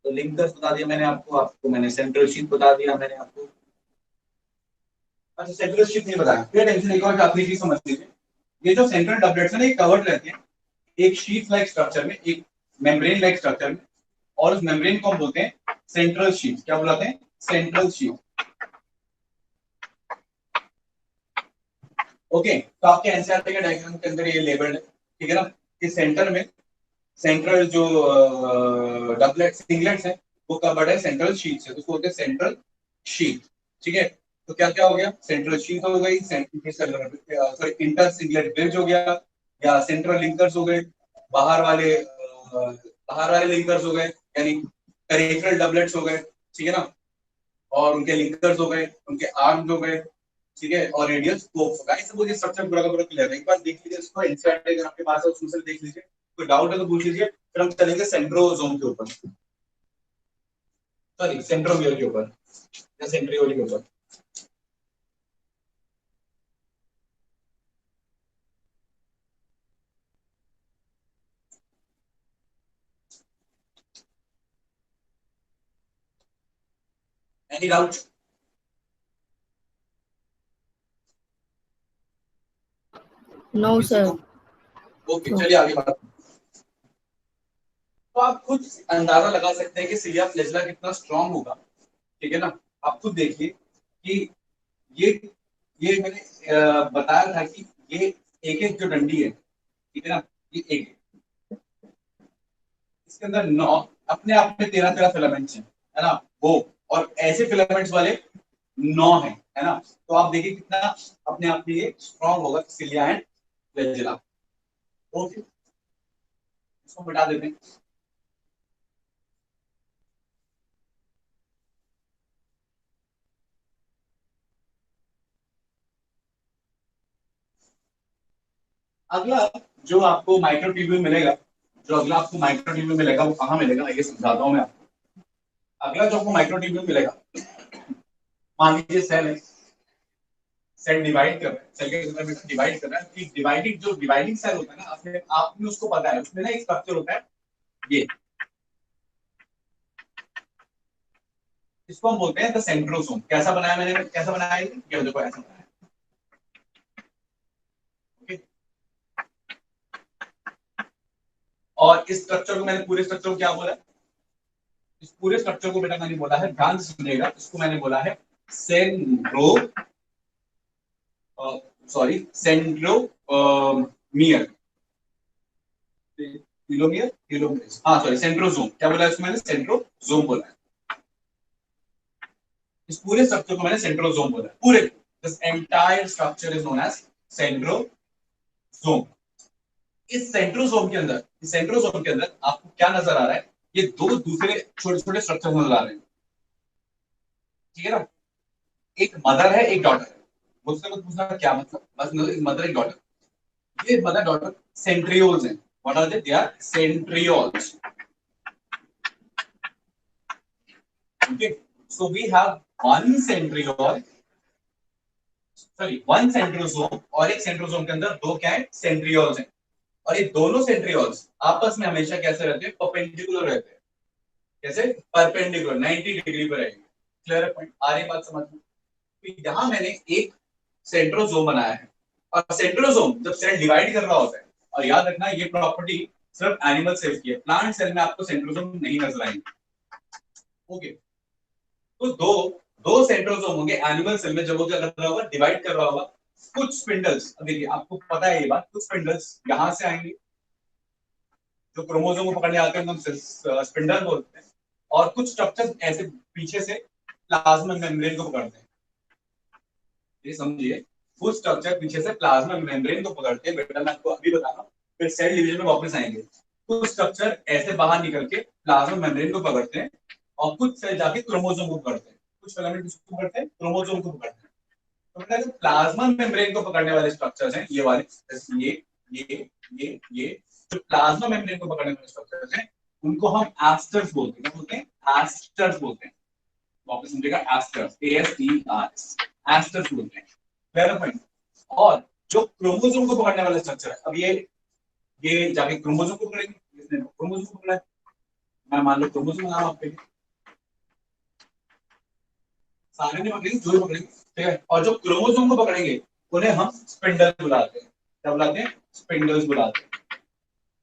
तो लिंकर्स बता दिया मैंने आपको, आपको मैंने सेंट्रल शीट बता दिया मैंने आपको। अच्छा सेंट्रल शीट नहीं बताया, फिर टेंशन एक और अपनी चीज समझ लीजिए। ये जो सेंट्रल डबलेट्स है ना, ये कवर्ड रहते हैं एक शीट लाइक स्ट्रक्चर में, एक मेम्ब्रेन लाइक स्ट्रक्चर में, और उस मेम्ब्रेन को हम बोलते हैं सेंट्रल शीट। क्या बुलाते हैं? Central sheet. ओके, तो आपके एनसीईआरटी के डायग्राम के अंदर ये लेबल्ड है, ठीक है ना। इस सेंटर में सेंट्रल जो डबलेट सिंगलेट्स है वो कवर्ड है सेंट्रल शीट से, उसको बोलते हैं सेंट्रल शीट, ठीक है। तो क्या क्या हो गया? सेंट्रल शीट हो गई, सॉरी इंटर सिंगलेट ब्रिज हो गया, या सेंट्रल लिंकर्स हो गए, बाहर वाले लिंकर्स हो गए, यानी पेरिफेरल डबलेट्स हो गए, ठीक है ना, और उनके लिंकर्स हो गए, उनके आर्म्स हो गए, ठीक है, और रेडियल स्कोप्स हो गए। ऐसे मुझे स्ट्रक्चर पूरा का पूरा क्लियर है। एक बार देख लीजिए इसको, एनसीईआरटी अगर आपके पास है उसमें से देख लीजिए, कोई डाउट है तो पूछ लीजिए। फिर हम चलेंगे सेंट्रोसोम के ऊपर, सॉरी सेंट्रोमियर के ऊपर या सेंट्रियोल के ऊपर। Any doubt? No sir. Okay चलिए आगे बात। तो आप खुद अंदाजा लगा सकते हैं कि सिलिया फ्लैजिला कितना स्ट्रांग होगा, ठीक है ना। आप खुद देखिए कि ये मैंने बताया था कि ये एक एक जो डंडी है, ठीक है ना, ये एक, इसके अंदर 9 अपने आप में 13 फिलामेंट्स हैं, है ना वो, और ऐसे फिलामेंट्स वाले 9 हैं, है ना। तो आप देखिए कितना अपने आप में ये स्ट्रांग होगा सिलिया एंड फ्लैजिला। ओके, इसको मिटा देते हैं। अगला जो आपको माइक्रोट्यूब्यूल मिलेगा, जो अगला आपको माइक्रोट्यूब्यूल मिलेगा वो कहाँ मिलेगा, ये समझाता हूँ मैं आपको। अगला जो आपको माइक्रोट्यूब्यूल मिलेगा, मान लीजिए सेल है, सेल डिवाइड कर रहा है, सेल के अंदर में डिवाइड कर रहा है, कि डिवाइडिंग जो डिवाइडिंग सेल होता है ना, अपने आप में उसको पता है, उसमें ना एक स्ट्रक्चर होता है ये, इसको हम बोलते हैं द सेंट्रोसोम। कैसा बनाया मैंने, कैसा बनाया ये देखो ऐसा बनाया, ओके। और इस स्ट्रक्चर को मैंने, पूरे स्ट्रक्चर को क्या बोला? इस पूरे स्ट्रक्चर को बेटा मैंने बोला है, ध्यान से सुनिएगा, इसको मैंने बोला है सेंट्रोमियर, टीलोमियर, टीलोमेरेज, हाँ सॉरी सेंट्रोसोम, क्या बोला इसको मैंने, सेंट्रोसोम बोला है। इस पूरे स्ट्रक्चर को मैंने सेंट्रोसोम बोला है, पूरे, this entire structure is known as centrosome. इस सेंट्रोसोम के अंदर, इस सेंट्रोसोम के अंदर आपको क्या नजर आ रहा है, ये दो दूसरे छोटे छोटे स्ट्रक्चर नजर आ रहे हैं, ठीक है ना। एक मदर है, एक डॉटर है, मुझसे मत पूछना क्या मतलब, बस एक मदर एक डॉटर, ये मदर डॉटर सेंट्रियोल्स हैं। What are they? They are centrioles. Okay, so we have one centriole, sorry one centrosome, और एक सेंट्रोसोम के अंदर दो क्या है, सेंट्रियोल्स हैं। और ये दोनों सेंट्रियोल्स आपस में हमेशा कैसे रहते हैं, परपेंडिकुलर रहते हैं। कैसे? परपेंडिकुलर, 90 डिग्री पर रहेंगे। क्लियर है पॉइंट? आ रही बात समझ में? तो यहां मैंने एक सेंट्रोसोम बनाया है, और सेंट्रोसोम जब सेल डिवाइड कर रहा होता है, और याद रखना ये प्रॉपर्टी सिर्फ एनिमल सेल की है, प्लांट सेल में आपको सेंट्रोसोम नहीं नजर आएंगे। ओके, तो दो दो सेंट्रोसोम होंगे एनिमल सेल में, जब वो क्या कर रहा होगा, डिवाइड कर रहा होगा। कुछ स्पिंडल्स, देखिए आपको पता है ये बात, कुछ स्पिंडल्स यहां से आएंगे, जो क्रोमोसोम को पकड़ने आते हैं हम स्पिंडल बोलते हैं, और कुछ स्ट्रक्चर ऐसे पीछे से प्लाज्मा मेम्ब्रेन को पकड़ते हैं। ये समझिए, कुछ स्ट्रक्चर पीछे से प्लाज्मा मेम्ब्रेन को पकड़ते हैं, बेटा मैं आपको अभी बता रहा हूँ, फिर सेल डिवीजन में वापस आएंगे। कुछ स्ट्रक्चर ऐसे बाहर निकल के प्लाज्मा मेम्ब्रेन को पकड़ते हैं, और कुछ सेल जाके क्रोमोसोम को पकड़ते हैं, कुछ फिलामेंट किसको पकड़ते हैं, क्रोमोसोम को पकड़ते हैं। तो बेटा जो प्लाज्मा मेम्ब्रेन को पकड़ने वाले स्ट्रक्चर्स हैं, ये वाले, ये जो प्लाज्मा मेम्ब्रेन को पकड़ने वाले स्ट्रक्चर्स हैं, उनको हम एस्टर्स बोलते हैं। क्या बोलते हैं? एस्टर्स बोलते हैं। वापस समझिएगा, एस्टर्स, ASTERS, एस्टर्स बोलते हैं। Clear point? और जो क्रोमोसोम को पकड़ने वाला स्ट्रक्चर है, अब ये जाके क्रोमोसोम को पकड़ेंगे, इसने क्रोमोसोम को पकड़ा है, मैं मान लो क्रोमोसोम नाम आपके लिए, सारे ने पकड़ेंगे, जो पकड़ेंगे, ठीक है। और जो क्रोमोसोम को पकड़ेंगे उन्हें हम स्पिंडल बुलाते हैं। क्या बुलाते हैं? स्पिंडल्स बुलाते हैं।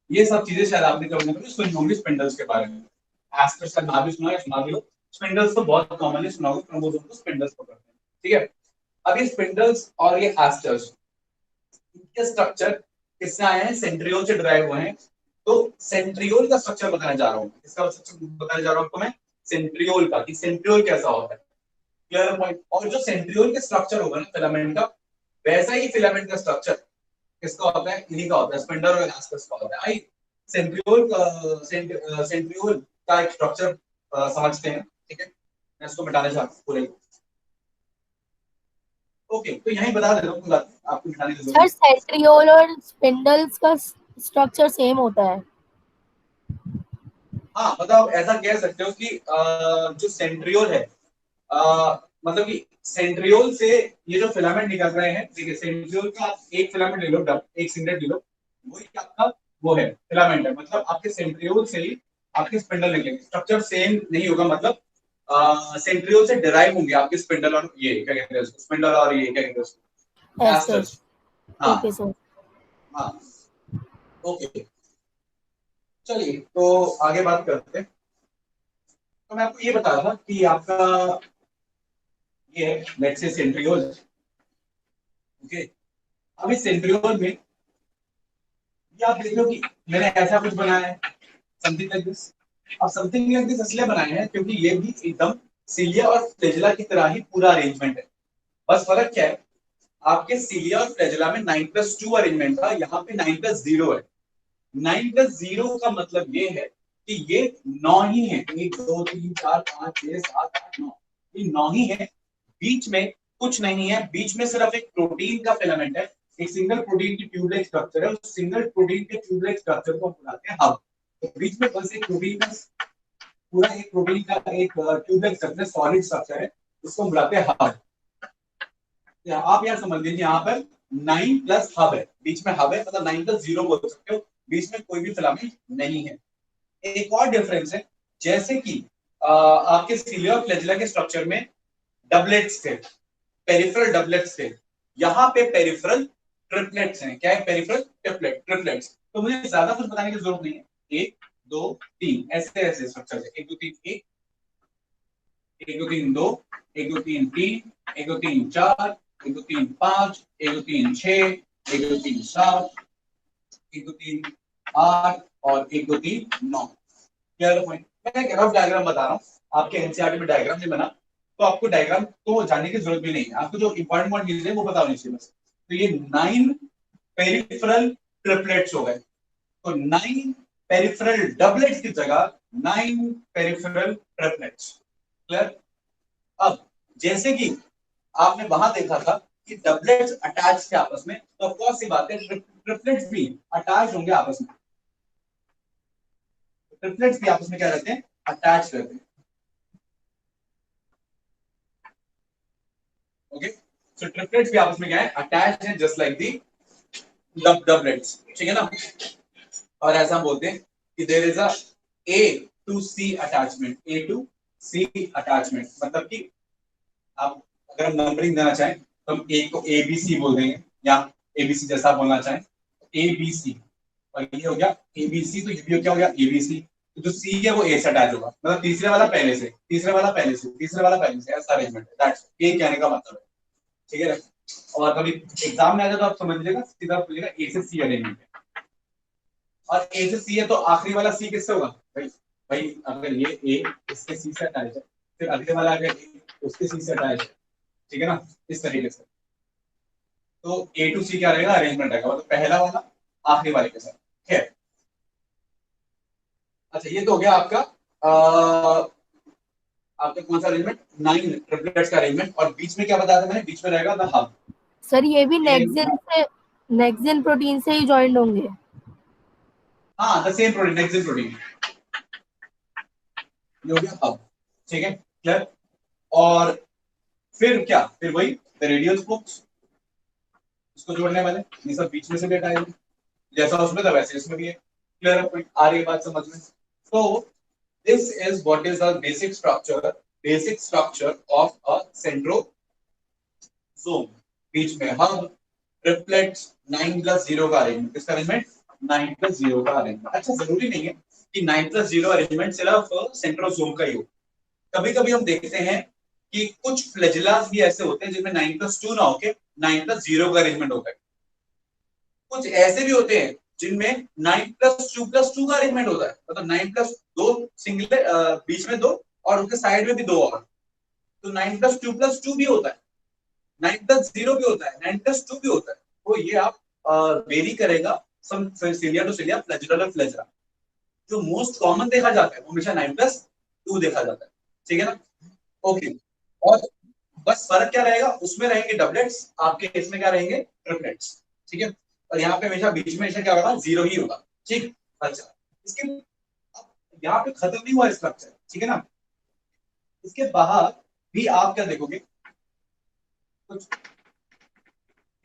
ये सब चीजें शायद आपने कभी ना कभी सुनी होंगी स्पिंडल्स के बारे में। एस्टर्स का नाम भी सुना है, सुना भी हो। स्पिंडल्स तो बहुत कॉमनली सुना होगा, क्रोमोसोम को स्पिंडल्स पकड़ते हैं, ठीक है। अब ये स्पिंडल्स और ये एस्टर्स, इनके स्ट्रक्चर किससे आए हैं? सेंट्रियोल से डिराइव हुए हैं। तो सेंट्रियोल का स्ट्रक्चर बताने जा रहा हूं, इसका स्ट्रक्चर बताने जा रहा हूं आपको मैं, सेंट्रियोल का, कि सेंट्रियोल कैसा होता है। Clear point? और जो सेंट्रियोल के स्ट्रक्चर होगा ना फिलामेंट का, वैसा ही फिलामेंट का स्ट्रक्चर किसका होता है? इन्हीं का होता है, स्पिंडल और एस्टर्स का होता है। आई सेंट्रियोल का एक स्ट्रक्चर समझते हैं, ठीक है। मैं इसको मिटाने चाहता हूं पूरे। ओके, तो यहीं बता देता हूं बात, आपको मिटाने की सर जरूरत सेंट्रियोल और स्पिंडल्स का स्ट्रक्चर सेम होता है? हाँ, मतलब ऐसा कह सकते हो कि जो सेंट्रियोल है, मतलब कि सेंट्रियोल से ये जो फिलामेंट निकल रहे हैं, ठीक है, सेंट्रियोल का एक फिलामेंट ले लो, एक सिगरेट ले लो, वही आपका वो है फिलामेंट है, मतलब आपके सेंट्रियोल से ही आपके स्पिंडल निकलेंगे। स्ट्रक्चर सेम नहीं होगा, मतलब सेंट्रियोल से डिराइव होंगे आपके स्पिंडल और ये क्या कहते हैं उसको, स्पिंडल और ये क्या कहते हैं उसको, एस्टर्स। एस्टर्स। हाँ ओके सर। हाँ, ओके, चलिए तो आगे बात करते हैं। तो मैं आपको ये बता रहा था कि आपका ये है लेट्स से सेंट्रियोल, ओके। अब इस सेंट्रियोल में ये आप देख लो कि मैंने ऐसा कुछ बनाया है, समथिंग लाइक दिस। अब समथिंग लाइक दिस इसलिए बनाए हैं क्योंकि ये भी एकदम सिलिया और फ्लैजेला की तरह ही पूरा अरेंजमेंट है। बस फर्क क्या है, आपके सिलिया और फ्लैजेला में 9+2 अरेंजमेंट था, यहाँ पे 9+0 है। 9+0 का मतलब ये है कि ये 9 ही है, 1 2 3 4 5 6 7 8 9, ये 9 ही है। बीच में कुछ नहीं है, बीच में सिर्फ एक प्रोटीन का फिलामेंट है, एक सिंगल प्रोटीन की ट्यूबलाइक स्ट्रक्चर है। उस सिंगल प्रोटीन के ट्यूबलाइक स्ट्रक्चर को हम बुलाते हैं हब। तो बीच में बस एक प्रोटीन का पूरा, एक प्रोटीन का एक ट्यूबलाइक स्ट्रक्चर, सॉलिड स्ट्रक्चर है, उसको हम बुलाते हैं हब। आप यार समझ लीजिए, यहाँ पर 9 प्लस हब है, बीच में हब है, मतलब 9+0 बोल सकते हो, बीच में कोई भी फिलामेंट नहीं है। एक और डिफरेंस है, जैसे कि आपके सिलिया और फ्लैजेला के स्ट्रक्चर में डबलेट्स थे, पेरिफेरल डबलेट्स थे, यहाँ पे पेरिफेरल ट्रिपलेट्स हैं। क्या है? Peripheral triplets. तो मुझे ज्यादा कुछ बताने की जरूरत नहीं है, 1 2 3 ऐसे ऐसे स्ट्रक्चर है, 1 2 3 1, 1 2 3 2, 1 2 3 3, 1 2 3 4, 1 2 3 5, 1 2 3 6, 1 2 3 7, 1 2 3 8, और 1 2 3 9। Clear point. मैं एक रफ डायग्राम बता रहा हूँ, आपके एनसीईआरटी में डायग्राम नहीं बना तो आपको डायग्राम को जानने की जरूरत भी नहीं है, आपको जो इंपॉर्टेंट पॉइंट चीजें वो पता होनी चाहिए बस। तो ये 9 पेरिफेरल ट्रिपलेट्स हो गए, तो 9 पेरिफेरल डबलेट्स की जगह 9 पेरिफेरल ट्रिपलेट्स। क्लियर। अब जैसे कि आपने वहां देखा था कि डबलेट्स अटैच थे आपस में, तो ऑफ कोर्स सी बात है ट्रिपलेट्स भी अटैच होंगे आपस में, ट्रिपलेट्स भी आपस में क्या रहते हैं, अटैच रहते हैं। ओके, सो ट्रिपलेट्स भी आपस में क्या है, अटैच है, जस्ट लाइक दी डबलेट्स, ठीक है ना। और ऐसा हम बोलते हैं कि there is a A to C attachment, A to C attachment, मतलब कि आप अगर हम नंबरिंग देना चाहें तो हम ए को ए बी सी बोल देंगे, या ए बी सी जैसा बोलना चाहें ए बी सी, और ये हो गया ए बी सी, तो ये भी क्या हो गया ए बी सी। तो जो सी है वो ए से अटैच होगा, मतलब तीसरे वाला पहले से, तीसरे वाला पहले से, तीसरे वाला पहले से, ऐसा अरेंजमेंट है, दैट्स ये कहने का मतलब है, ठीक है। और कभी एग्जाम में आ जाए तो आप समझ लीजिएगा, सीधा बोलिएगा ए से सी अरेंजमेंट है, और ए से सी है तो आखिरी वाला सी किससे होगा भाई, भाई अगर ये ए इसके सी से अटैच है, फिर अगले वाला अगर उसके सी से अटैच है, ठीक है ना, इस तरीके से। तो ए टू सी क्या रहेगा, अरेंजमेंट रहेगा, मतलब पहला वाला आखिरी वाले के साथ, ठीक है। अच्छा ये तो हो गया आपका आपका कौन सा अरेंजमेंट, 9 ट्रिपलेट्स का अरेंजमेंट, और बीच में क्या बताया था मैंने, बीच में रहेगा द हब। सर ये भी नेक्सिन प्रोटीन से ही ज्वाइंट होंगे। हाँ, the same protein, nexin protein, ये हो गया हब, ठीक है, क्लियर। और फिर क्या, फिर वही द रेडियल स्पोक्स, इसको जोड़ने वाले, ये सब बीच में से भी हटाएंगे, जैसा उसमें था वैसे इसमें भी है। क्लियर पॉइंट, आ रही है बात समझ में। तो this is what is the basic structure of a centrosome। बीच में हब, ट्रिपलेट्स, 9+0 का अरेंजमेंट, किसका अरेंजमेंट, 9+0 का अरेंजमेंट। अच्छा जरूरी नहीं है कि 9+0 अरेंजमेंट सिर्फ सेंट्रोसोम का ही हो, कभी कभी हम देखते हैं कि कुछ फ्लैजेलास भी ऐसे होते हैं जिनमें 9+2 ना होके 9+0 का अरेंजमेंट होता है। कुछ ऐसे भी होते हैं जिनमें 9+2+2 का अरेंजमेंट होता है, मतलब 9+2 सिंगल, बीच में 2 और उसके साइड में भी 2 और, तो 9+2+2 भी होता है, 9+0 भी होता है, 9+2 भी होता है। तो ये आप वेरी करेगा some cilia to cilia, flagella to flagella. जो मोस्ट कॉमन देखा जाता है वो हमेशा 9+2 देखा जाता है, ठीक है ना। ओके, और बस फर्क क्या रहेगा, उसमें रहेंगे डबलेट्स, आपके इसमें क्या रहेंगे, ट्रिपलेट्स, ठीक है। और यहाँ पे हमेशा बीच में हमेशा क्या होगा, 0 ही होगा, ठीक। अच्छा, इसके यहाँ पे खत्म नहीं हुआ स्ट्रक्चर, ठीक है ना। इसके बाहर भी आप क्या देखोगे, कुछ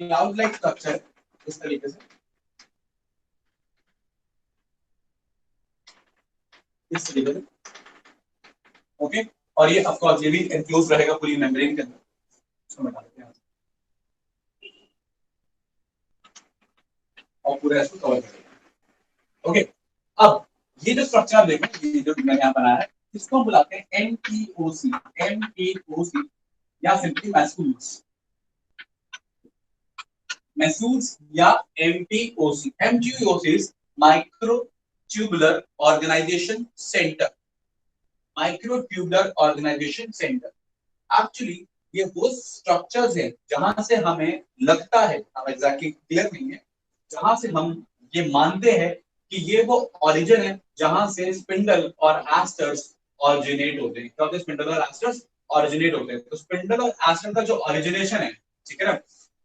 क्लाउड लाइक स्ट्रक्चर इस तरीके से, इस तरीके से, ओके। और ये ऑफ कोर्स ये भी एनक्लोज रहेगा पूरी मेम्ब्रेन के अंदर, इसको मिटा देते हैं और पूरा इसको कवर करेगा, ओके। अब ये जो स्ट्रक्चर आप देखो, ये जो मैंने यहाँ बनाया है, इसको हम बुलाते हैं एमटीओसी, एमटीओसी या सिंपली मैसूल्स, मैसूल्स या MTOC. MTOC is microtubular organisation centre, microtubular organisation centre. Actually ये वो स्ट्रक्चर्स है जहां से हमें लगता है, हम एग्जैक्टली क्लियर नहीं है, जहां से हम ये मानते हैं कि ये वो ओरिजिन है जहां से स्पिंडल और एस्टर्स ऑरिजिनेट होते हैं। तो स्पिंडल और एस्टर्स ऑरिजिनेट होते हैं, तो स्पिंडल और एस्टर का जो ओरिजिनेशन है, ठीक है ना।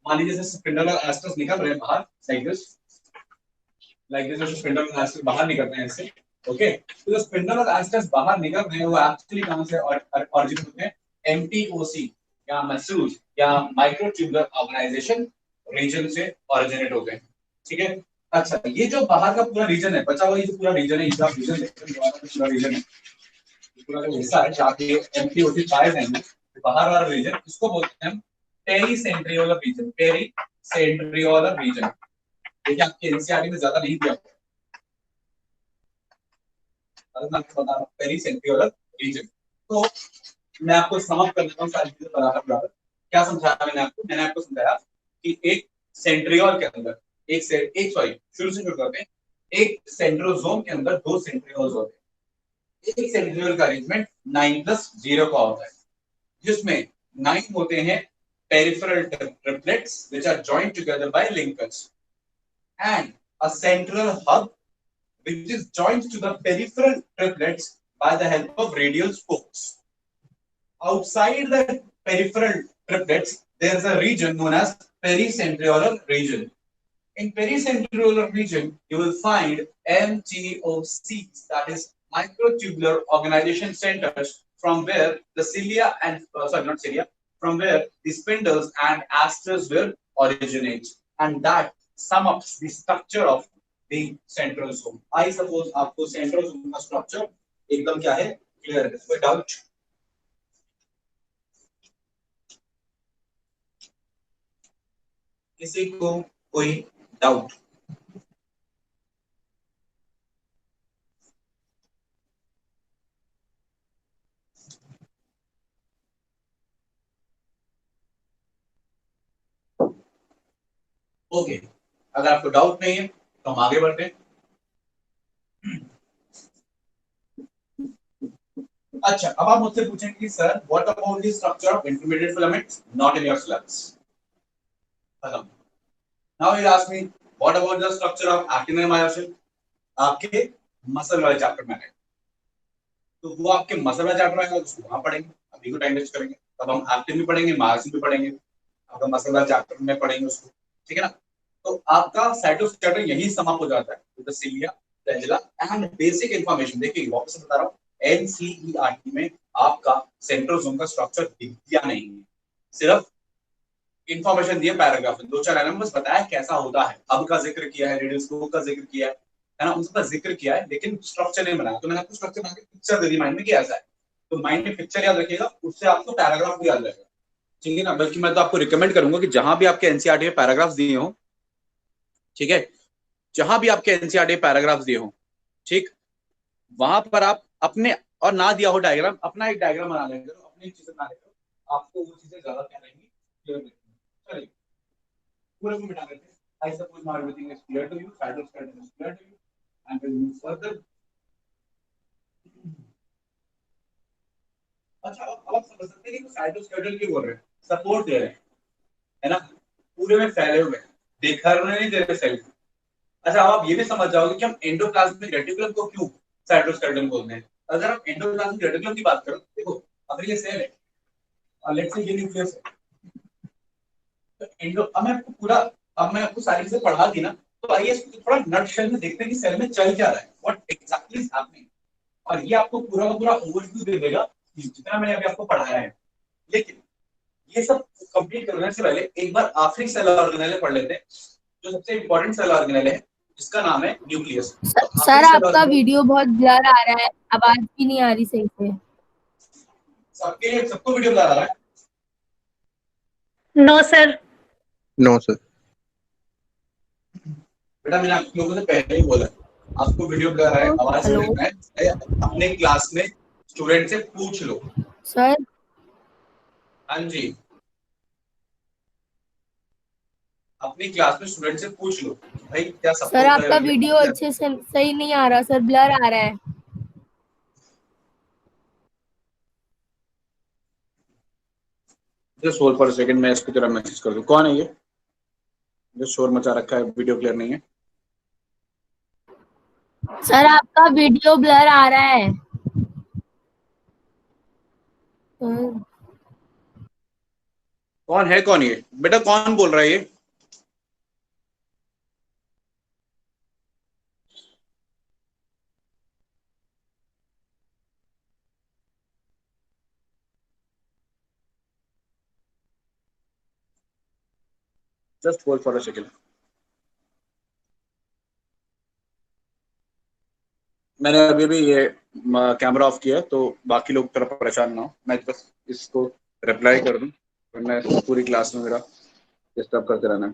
मान लीजिए जैसे स्पिंडल और एस्टर्स निकल रहे हैं बाहर, लाइक दिस जो स्पिंडल और एस्टर्स बाहर निकल रहे हैं इससे, ओके। तो जो स्पिंडल और एस्टर्स बाहर निकल रहे हैं वो एक्चुअली कहां से ऑरिजिनेट होते हैं, एमटीओसी या मैसूल्स या माइक्रोट्यूबुलर ऑर्गेनाइजेशन रीजन से ऑरिजिनेट होते हैं, ठीक है। अच्छा, ये जो बाहर का पूरा रीजन है, बचा हुआ ये जो पूरा रीजन है, इसका रीजन देखते हैं, पूरा रीजन है, पूरा जो हिस्सा है जहाँ पे एमटीओसी पाए जाएंगे, बाहर वाला रीजन, इसको बोलते हैं हम पेरीसेंट्रियोलर रीजन, पेरीसेंट्रियोलर रीजन। देखिए आपके एनसीईआरटी में ज्यादा नहीं दिया, मैं आपको बता रहा हूँ पेरीसेंट्रियोलर रीजन। तो मैं आपको समझ कर देता हूँ सारी चीजें बराबर। क्या समझाया मैंने आपको समझाया कि एक सेंट्रियोल के अंदर, एक सॉरी शुरू से शुरू करते हैं, एक सेंट्रोसोम के अंदर 2 सेंट्रियोल्स होते हैं। एक सेंट्रियोल का अरेंजमेंट 9+0 का होता है, जिसमें 9 होते हैं peripheral triplets which are joined together by linkers, and a central hub which is joined to the peripheral triplets by the help of radial spokes. Outside the peripheral triplets, there is a region known as pericentriolar region. In pericentriolar region, you will find MTOCs, that is microtubular organization centers, from where the cilia and not cilia, from where the spindles and asters will originate, and that sum up the structure of the centrosome. I suppose आपको centrosome का structure एकदम क्या है, clear है, कोई doubt? किसी को कोई डाउट? ओके, अगर आपको डाउट नहीं है तो हम आगे बढ़ते हैं। अच्छा, अब आप मुझसे पूछेंगे कि sir what about the structure of intermediate filaments not in your syllabus. Now you ask me what about the structure of actin and myosin, आपके मसल वाले चैप्टर में है, तो वो आपके मसल वाले चैप्टर में उसको वहां पढ़ेंगे, अभी को टाइम वेस्ट करेंगे, तब हम एक्टिन भी पढ़ेंगे, मायोसिन भी पढ़ेंगे, आपका मसल वाले चैप्टर में पढ़ेंगे उसको, ठीक है ना। तो आपका साइटोस्केलेटन यही समाप्त हो जाता है with the cilia, flagella and basic information. देखिए वापस बता रहा हूं, एनसीईआरटी में आपका सेंट्रोसोम का स्ट्रक्चर दिया नहीं है, सिर्फ इंफॉर्मेशन दिए पैराग्राफ में, 2-4 लाइन में बस बताया कैसा होता है, हब का जिक्र किया है, रेडियल स्कोप का जिक्र किया है ना, उन सबका जिक्र किया है, लेकिन स्ट्रक्चर नहीं बनाया। तो मैंने आपको स्ट्रक्चर बना के पिक्चर दे दी माइंड में कि ऐसा है, तो माइंड में पिक्चर याद रखिएगा, उससे आपको पैराग्राफ भी याद रहेगा, ठीक है ना। बल्कि मैं तो आपको रिकमेंड करूंगा कि जहां भी आपके एनसीईआरटी में पैराग्राफ दिए हो, ठीक है, जहां भी आपके एनसीईआरटी पैराग्राफ्स दिए हो, ठीक, वहां पर आप अपने, और ना दिया हो डायग्राम, अपना एक डायग्राम बना लेंगे, अपनी चीजें बना लेंगे, आपको वो चीजें ज्यादा क्या रहेंगी, क्लियर रहेंगी। चलिए पूरे को मिटा लेते हैं। I suppose now everything is clear to you, cytoskeleton is clear to you, and we'll move further. अच्छा, अब आप समझ सकते हैं कि साइटोस्केलेटन क्यों बोल रहे हैं, सपोर्ट दे रहे हैं, है ना, पूरे में फैले हुए, दिखने नहीं दे रहे सेल। अच्छा, अब आप ये भी समझ जाओगे कि हम एंडोप्लाज्मिक रेटिकुलम को क्यों साइटोस्केलेटन बोलते हैं। अगर आप एंडोप्लाज्मिक रेटिकुलम की बात करो, देखो अगर ये सेल है और लेट्स से ये न्यूक्लियस है, तो एंडो, अब मैं आपको सारी चीजें पढ़ा दी ना, तो आइए इसको थोड़ा नटशेल में देखते हैं कि सेल में चल क्या रहा है, व्हाट एग्जैक्टली इज हैपनिंग, और ये आपको पूरा का पूरा ओवरव्यू दे देगा जितना मैंने अभी आपको पढ़ाया है। लेकिन ये सब कंप्लीट करने से पहले एक बार आखिरी सेल ऑर्गेनेल पढ़ लेते हैं, जो सबसे इंपॉर्टेंट सेल ऑर्गेनेल है, जिसका नाम है न्यूक्लियस। सर आपका वीडियो बहुत ब्लर आ रहा है, आवाज भी नहीं आ रही सही से। सबको वीडियो ब्लर आ रहा है? No sir. No sir. बेटा मैंने आप लोगों से पहले ही बोला, आपको वीडियो ब्लर है, आवाज हेलो है, अपने क्लास में स्टूडेंट से पूछ लो। सर। हाँ जी, अपनी क्लास में स्टूडेंट से पूछ लो भाई क्या सबको सर आपका वीडियो अच्छे से सही नहीं आ रहा सर, ब्लर आ रहा है। Just hold for a second, मैं इसकी तरफ मैसेज कर दूं। कौन है ये जो शोर मचा रखा है, वीडियो क्लियर नहीं है? सर आपका वीडियो ब्लर आ रहा है। कौन है, कौन ये बेटा, कौन बोल रहा है ये? Just hold for a second, मैंने अभी भी ये कैमरा ऑफ किया है, तो बाकी लोग तरफ परेशान ना हो, मैं बस इसको रिप्लाई कर दूं, वरना पूरी क्लास में मेरा डिस्टर्ब करते रहना है।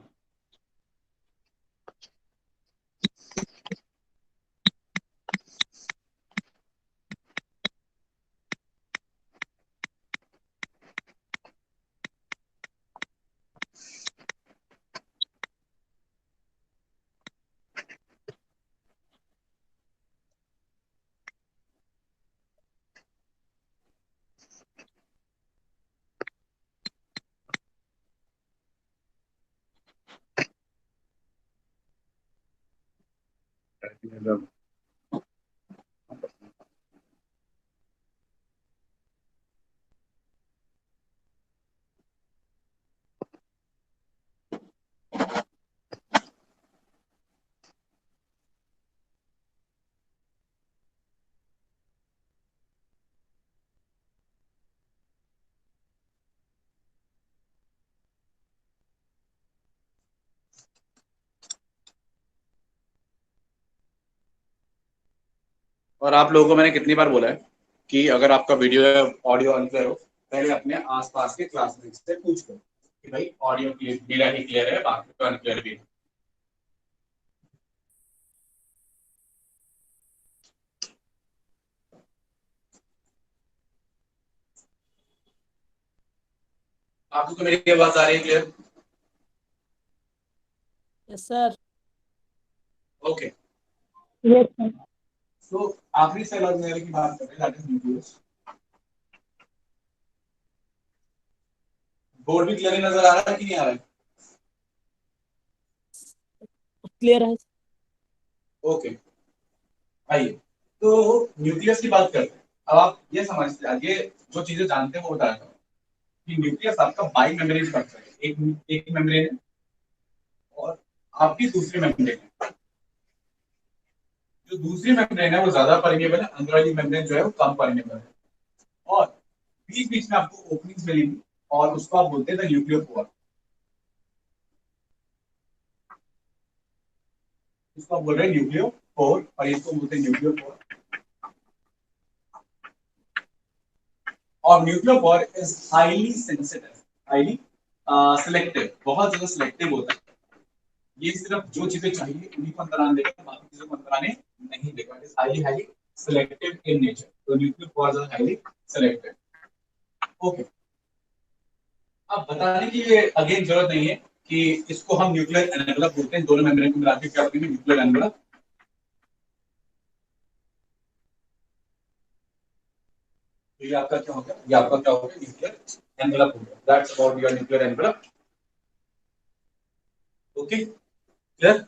मतलब और आप लोगों को मैंने कितनी बार बोला है कि अगर आपका वीडियो या ऑडियो अनक्लियर हो, पहले अपने आसपास के क्लासमेट से पूछ लो कि भाई ऑडियो क्लियर, मेरा ही क्लियर है, बाकी तो अनक्लियर भी है। आपको तो मेरी आवाज आ रही है clear? Yes sir. Okay, yes sir. तो आखिरी सवाल मेरे की बात करें, दैट इज न्यूक्लियस। बोर्ड भी क्लियर नजर आ रहा है कि नहीं आ रहा है? क्लियर है। ओके, आइए तो न्यूक्लियस की बात करते हैं। अब आप ये समझते हैं, ये जो चीजें जानते हैं वो बताया था कि न्यूक्लियस आपका बाई मेम्ब्रेन स्ट्रक्चर है, एक एक मेम्ब्रेन है और आपकी दूसरी मेम्ब्रेन है। जो दूसरी मेम्ब्रेन है वो ज्यादा परमेबल है, अंदर वाली मेम्ब्रेन जो है वो कम परमेबल है, और बीच बीच में आपको ओपनिंग्स मिलेंगी और उसको आप बोलते हैं न्यूक्लियोपोर। इसको आप बोल रहे हैं न्यूक्लियोपोर और इसको बोलते हैं न्यूक्लियोपोर। और nucleopore is highly sensitive, highly selective, बहुत ज्यादा सिलेक्टिव होता है। ये सिर्फ जो चीजें चाहिए उन्हीं को अंदर आने देगा, बाकी चीजों को अंदर आने नहीं देगा। It is highly highly selective in nature, तो न्यूक्लियोपोर आर हाईली सिलेक्टिव। ओके, अब बताने की ये अगेन जरूरत नहीं है कि इसको हम न्यूक्लियर एनवेलप बोलते हैं, दोनों मेम्ब्रेन को मिलाकर क्या बोलते हैं, न्यूक्लियर एनवेलप। तो ये आपका क्या हो गया, ये आपका क्या हो गया, न्यूक्लियर एनवेलप हो गया। That's about your nuclear envelope. Okay, clear?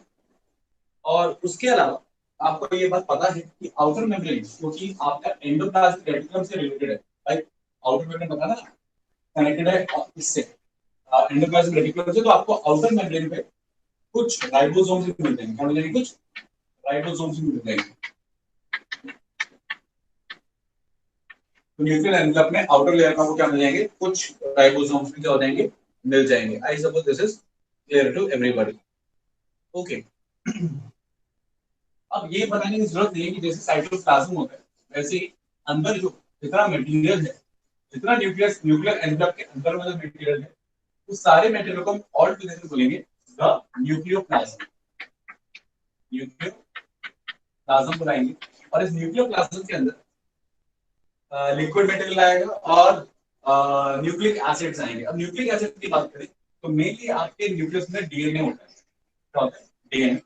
और उसके अलावा आपको ये बात पता है कि आउटर मेम्ब्रेन, क्योंकि आपका एंडोप्लाज्मिक रेटिकुलम से रिलेटेड है, राइट? आउटर मेम्ब्रेन पता ना, कनेक्टेड है इससे, एंडोप्लाज्मिक रेटिकुलम से। तो आपको आउटर मेम्ब्रेन पे कुछ राइबोसोम्स भी मिल जाएंगे, क्या मिल जाएंगे, कुछ राइबोसोम्स भी मिल जाएंगे। तो न्यूक्लियर एनवेलप में आउटर लेयर में आपको क्या मिल जाएंगे, कुछ राइबोसोम्स भी क्या हो जाएंगे, मिल जाएंगे। I suppose this is clear to everybody. Okay, अब ये बताने की जरूरत नहीं है कि जैसे साइटोप्लाज्म होता है वैसे ही अंदर जो जितना मटेरियल है, जितना न्यूक्लियस न्यूक्लियर एनवेलप के अंदर वाला मटेरियल है, उस सारे मटेरियल को हम ऑल टुगेदर बोलेंगे द न्यूक्लियोप्लाज्म। न्यूक्लियोप्लाज्म बुलाएंगे, और इस न्यूक्लियोप्लाज्म के अंदर लिक्विड मटेरियल आएगा और न्यूक्लिक एसिड्स आएंगे। अब न्यूक्लिक एसिड की बात करें तो मेनली आपके न्यूक्लियस में डीएनए होता है। क्या होता है? डीएनए।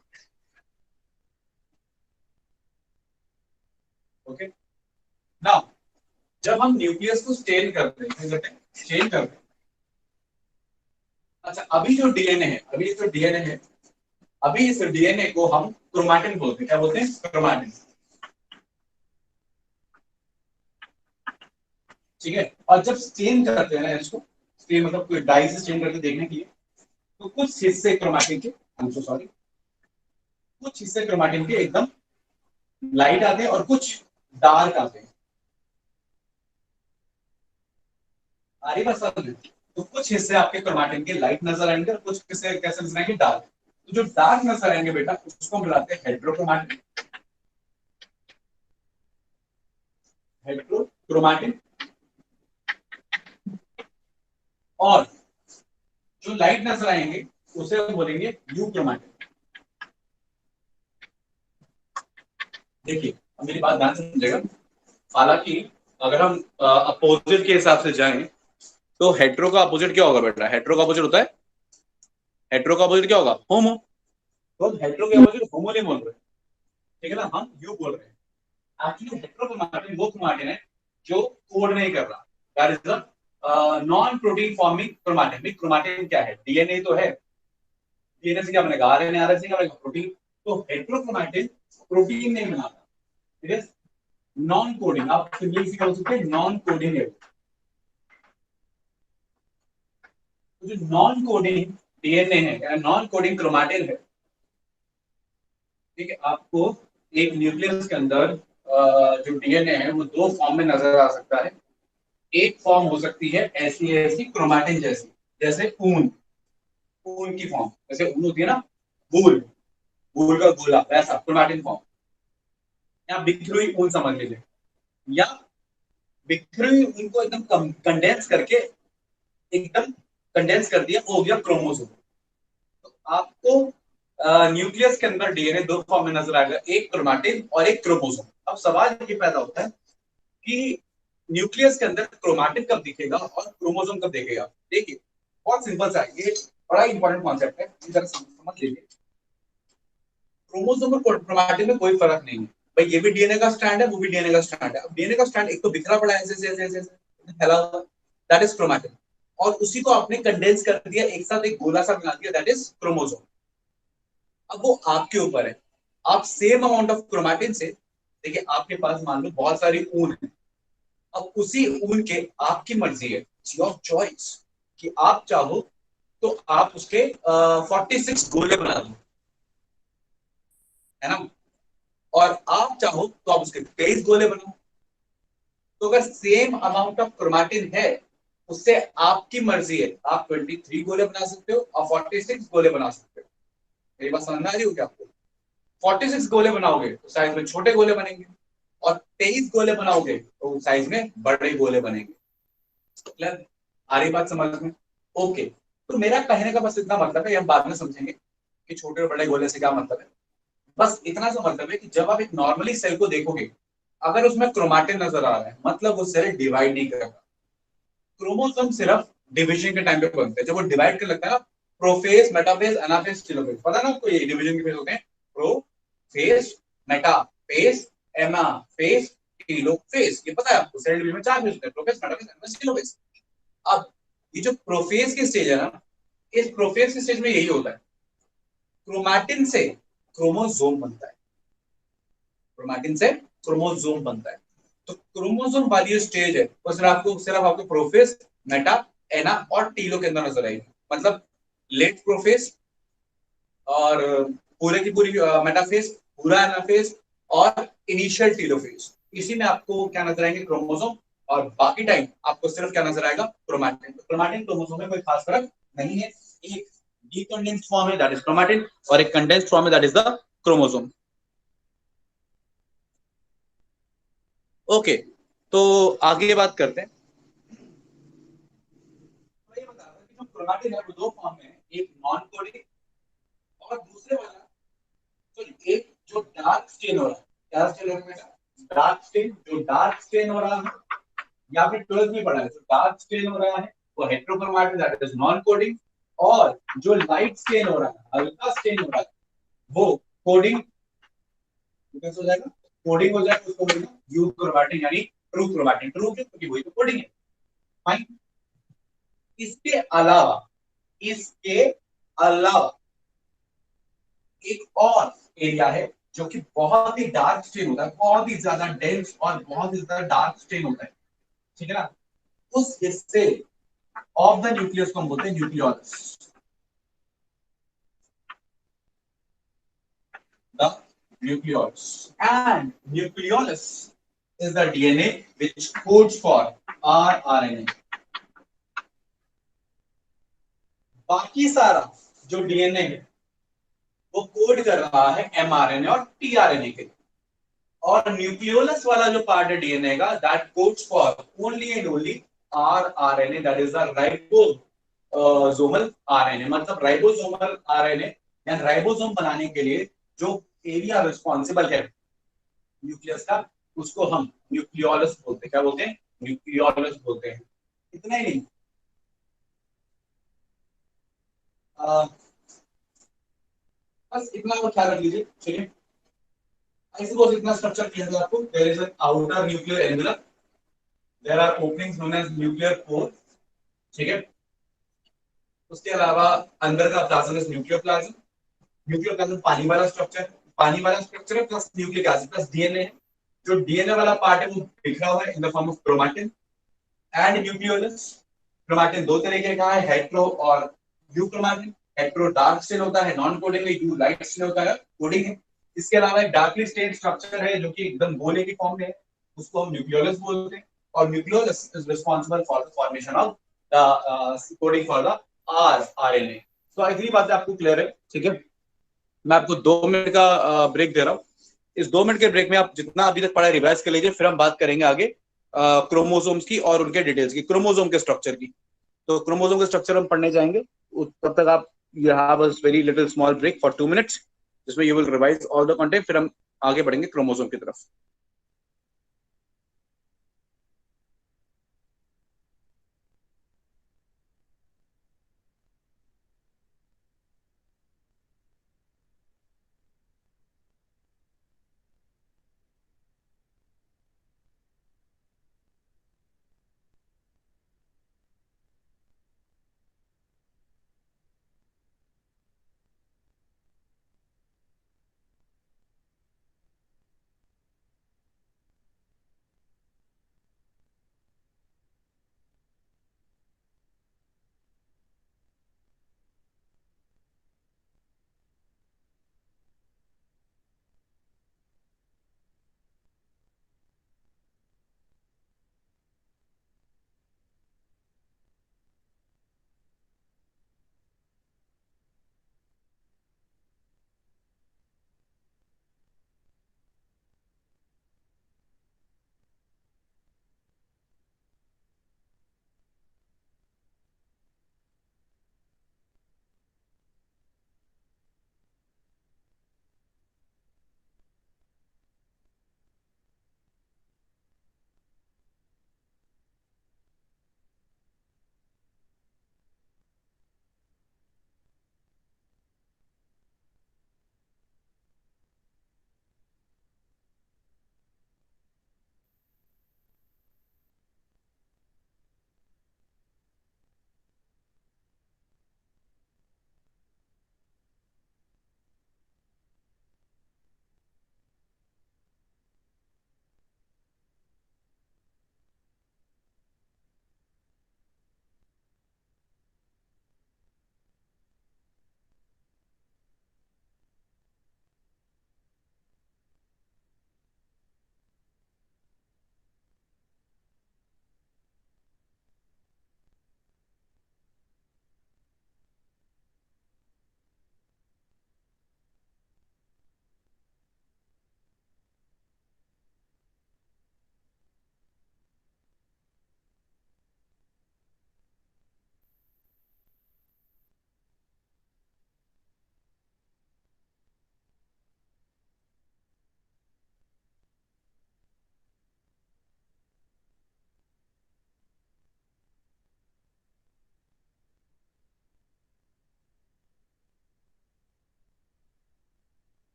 ओके, नाउ जब हम न्यूक्लियस को स्टेन करते हैं, क्या करते हैं, स्टेन करते हैं। अच्छा, अभी जो डीएनए है, अभी जो डीएनए है, अभी इस डीएनए को हम क्रोमैटिन बोलते हैं। क्या बोलते हैं? क्रोमैटिन। ठीक है, और जब स्टेन करते हैं ना इसको, स्टेन मतलब कोई डाई से स्टेन करके देखने के लिए, तो कुछ हिस्से क्रोमैटिन के, आई एम सो सॉरी, कुछ हिस्से क्रोमैटिन के एकदम लाइट आते हैं और कुछ डार्क आते हैं। आ रही बात समझ में? तो कुछ हिस्से आपके क्रोमैटिन के लाइट नजर आएंगे और कुछ हिस्से कैसे नजर आएंगे, डार्क। तो जो डार्क नजर आएंगे बेटा, उसको बुलाते हैं हेटेरोक्रोमैटिन। हेटेरोक्रोमैटिन। और जो लाइट नजर आएंगे उसे हम बोलेंगे यूक्रोमैटिन। देखिए, अब मेरी बात ध्यान से समझेगा। हालांकि अगर हम अपोजिट के हिसाब से जाएं तो हेटेरो का अपोजिट क्या होगा बेटा? हेटेरो का अपोजिट होता है, हेटेरो का अपोजिट क्या होगा? होमो। तो हेटेरो के अपोजिट होमो नहीं बोल रहे, ठीक है ना, हम यू बोल रहे हैं। एक्चुअली हेटेरोक्रोमैटिन वो क्रोमैटिन है जो कोड नहीं कर रहा, that is the non protein forming chromatin. Chromatin क्या है? डीएनए तो है, डीएनए से क्या बनेगा? आरएनए, आरएनए से क्या बनेगा? प्रोटीन। तो हेटेरोक्रोमैटिन प्रोटीन नहीं बनाता, ठीक है। नॉन कोडिंग, आप सिंपली से बोल सकते हैं नॉन कोडिंग है। तो जो नॉन कोडिंग डीएनए है या नॉन कोडिंग क्रोमैटिन है, ठीक है, आपको एक न्यूक्लियस के अंदर जो डीएनए है वो दो फॉर्म में नजर आ सकता है। एक फॉर्म हो सकती है ऐसी ऐसी क्रोमैटिन जैसी, जैसे ऊन, ऊन की फॉर्म, जैसे ऊन होती है ना, वूल, वूल का गोला, वैसा क्रोमैटिन फॉर्म, या बिखरी हुई ऊन समझ लीजिए, या बिखरी हुई ऊन को एकदम कंडेंस करके, एकदम कंडेंस कर दिया, वो हो गया क्रोमोसोम। तो आपको न्यूक्लियस के अंदर डीएनए दो फॉर्म में नजर आएगा, एक क्रोमैटिन और एक क्रोमोसोम। अब सवाल ये पैदा होता है कि न्यूक्लियस के अंदर क्रोमैटिन कब दिखेगा और क्रोमोसोम कब दिखेगा। देखिए बहुत सिंपल सा है, ये बड़ा इंपॉर्टेंट कॉन्सेप्ट है, जरा समझ लीजिए। क्रोमोसोम और क्रोमैटिन में कोई फर्क नहीं है भाई, ये भी डीएनए का स्ट्रैंड है, वो भी डीएनए का स्ट्रैंड है। अब डीएनए का स्ट्रैंड एक तो बिखरा पड़ा है, ऐसे ऐसे ऐसे ऐसे फैला हुआ, दैट इज क्रोमैटिन, और उसी को आपने कंडेंस कर दिया, एक साथ एक गोला सा बना दिया, दैट इज क्रोमोसोम। अब वो आपके ऊपर है, आप सेम अमाउंट ऑफ क्रोमैटिन से, देखिए आपके पास मान लो बहुत सारी ऊन है, अब उसी ऊन के आपकी मर्जी है, योर चॉइस, कि आप चाहो तो आप उसके 46 गोले बना दो, है ना, और आप चाहो तो आप उसके 23 गोले बनाओ। तो अगर सेम अमाउंट ऑफ क्रोमैटिन है, उससे आपकी मर्जी है, आप 23 गोले बना सकते हो और 46 गोले बना सकते हो। मेरी बात समझ में आ रही हो क्या आपको? 46 गोले बनाओगे तो साइज में छोटे गोले बनेंगे, और 23 गोले बनाओगे तो साइज में बड़े गोले बनेंगे। क्लियर? आ रही बात समझ में? ओके, तो मेरा कहने का बस इतना मतलब है, हम बाद में समझेंगे कि छोटे और बड़े गोले से क्या मतलब है। बस इतना सा मतलब है कि जब आप एक नॉर्मली सेल को देखोगे, अगर उसमें क्रोमैटिन नजर आ रहा है, मतलब वो सेल डिवाइड नहीं कर रहा। क्रोमोसोम सिर्फ डिवीजन के टाइम पे बनते हैं, जब वो डिवाइड कर लगता है ना, प्रोफेज, मेटाफेज, एनाफेज, टेलोफेज, पता है ना आपको, ये डिवीजन के फेज होते हैं, प्रोफेज, मेटाफेज, एनाफेज, टेलोफेज, ये पता है आपको, सेल डिवीजन में चार फेज होते हैं, प्रोफेज, मेटाफेज, एनाफेज, टेलोफेज। अब ये जो प्रोफेज की स्टेज है ना, इस प्रोफेज की स्टेज में यही होता है, क्रोमैटिन से क्रोमोसोम बनता है, क्रोमैटिन से क्रोमोसोम बनता है। तो क्रोमोसोम वाली स्टेज है वो सिर्फ आपको प्रोफेज, मेटा, एना और टीलो के अंदर नजर आएगी। मतलब लेट प्रोफेज और पूरे की पूरी मेटाफेज, पूरा एनाफेज और इनिशियल टीलोफेज, इसी में आपको क्या नजर आएंगे, क्रोमोसोम, और बाकी टाइम आपको सिर्फ क्या नजर आएगा, क्रोमैटिन। तो क्रोमैटिन क्रोमोसोम में कोई खास फर्क नहीं है, एक डीकंडेंस्ड फॉर्म है दैट इज क्रोमैटिन, और एक कंडेंस्ड फॉर्म है that is the chromosome. Okay, तो आगे बात करते हैं। तो ये बता रहा था कि जो क्रोमैटिन है वो दो फॉर्म में है, एक नॉन कोडिंग और दूसरे वाला, तो एक जो डार्क स्टेन हो रहा है, क्या स्टेन हो रहा है बेटा, डार्क स्टेन, जो डार्क स्टेन हो रहा है, या फिर 12th में पढ़ा है, जो डार्क स्टेन हो रहा है वो heterochromatin that is non coding, और जो लाइट स्टेन हो रहा है, हल्का स्टेन हो रहा है, वो कोडिंग हो जाएगा, कोडिंग हो जाएगा, उसको बोलेंगे यू क्रोमैटिन यानी ट्रू क्रोमैटिन, ट्रू क्योंकि वही तो कोडिंग है। फाइन। इसके अलावा, इसके अलावा एक और एरिया है जो कि बहुत ही डार्क स्टेन होता है, बहुत ही ज्यादा डेंस और बहुत ही ज्यादा डार्क स्टेन होता है, ठीक है ना। उस हिस्से ऑफ द न्यूक्लियस को हम बोलते हैं nucleolus, the nucleolus, and nucleolus is the DNA which codes for rRNA। बाकी सारा जो डीएनए है वो कोड कर रहा है एमआरएनए और टीआरएनए के, और न्यूक्लियोलस वाला जो पार्ट है डीएनए का, that codes for only and only rRNA, that is the ribosomal RNA. मतलब राइबोसोमल आरएनए या राइबोसोम बनाने के लिए जो एरिया रिस्पॉन्सिबल है न्यूक्लियस का, उसको हम न्यूक्लियोलस बोलते हैं। क्या बोलते हैं? न्यूक्लियोलस बोलते हैं। इतना ही नहीं, बस इतना को ख्याल रख लीजिए, चलिए। ऐसे बस इतना स्ट्रक्चर किया था आपको, there is an outer nuclear envelope, there are openings known as nuclear pore, ठीक है। उसके अलावा अंदर का प्लाज्म इज न्यूक्लियोप्लाज्म। न्यूक्लियोप्लाज्म पानी वाला स्ट्रक्चर है, पानी वाला स्ट्रक्चर है plus nucleic acid plus DNA है। जो डीएनए वाला पार्ट है वो बिखरा हुआ है in the form of chromatin and nucleolus. Chromatin दो तरीके का है, हेटेरो और euchromatin. Hetero dark stain होता है नॉन कोडिंग है, यू लाइट स्टेन होता है कोडिंग है। इसके अलावा एक डार्कली स्टेन स्ट्रक्चर है जो कि एकदम गोले की फॉर्म में है, उसको हम न्यूक्लियोलस बोलते हैं। और nucleolus is responsible for the formation of the coding for the RNA. तो अगली बात आपको क्लियर है, ठीक है। मैं आपको 2 मिनट का ब्रेक दे रहा हूँ। इस 2 मिनट के ब्रेक में आप जितना अभी तक पढ़ा रिवाइज कर लीजिए, फिर हम बात करेंगे आगे क्रोमोसोम्स की और उनके डिटेल्स की, क्रोमोसोम के स्ट्रक्चर की। तो क्रोमोसोम के स्ट्रक्चर हम पढ़ने जाएंगे, तब तक आप you have a very little small break for 2 minutes जिसमें you will revise all the content, फिर हम आगे बढ़ेंगे क्रोमोसोम की तरफ।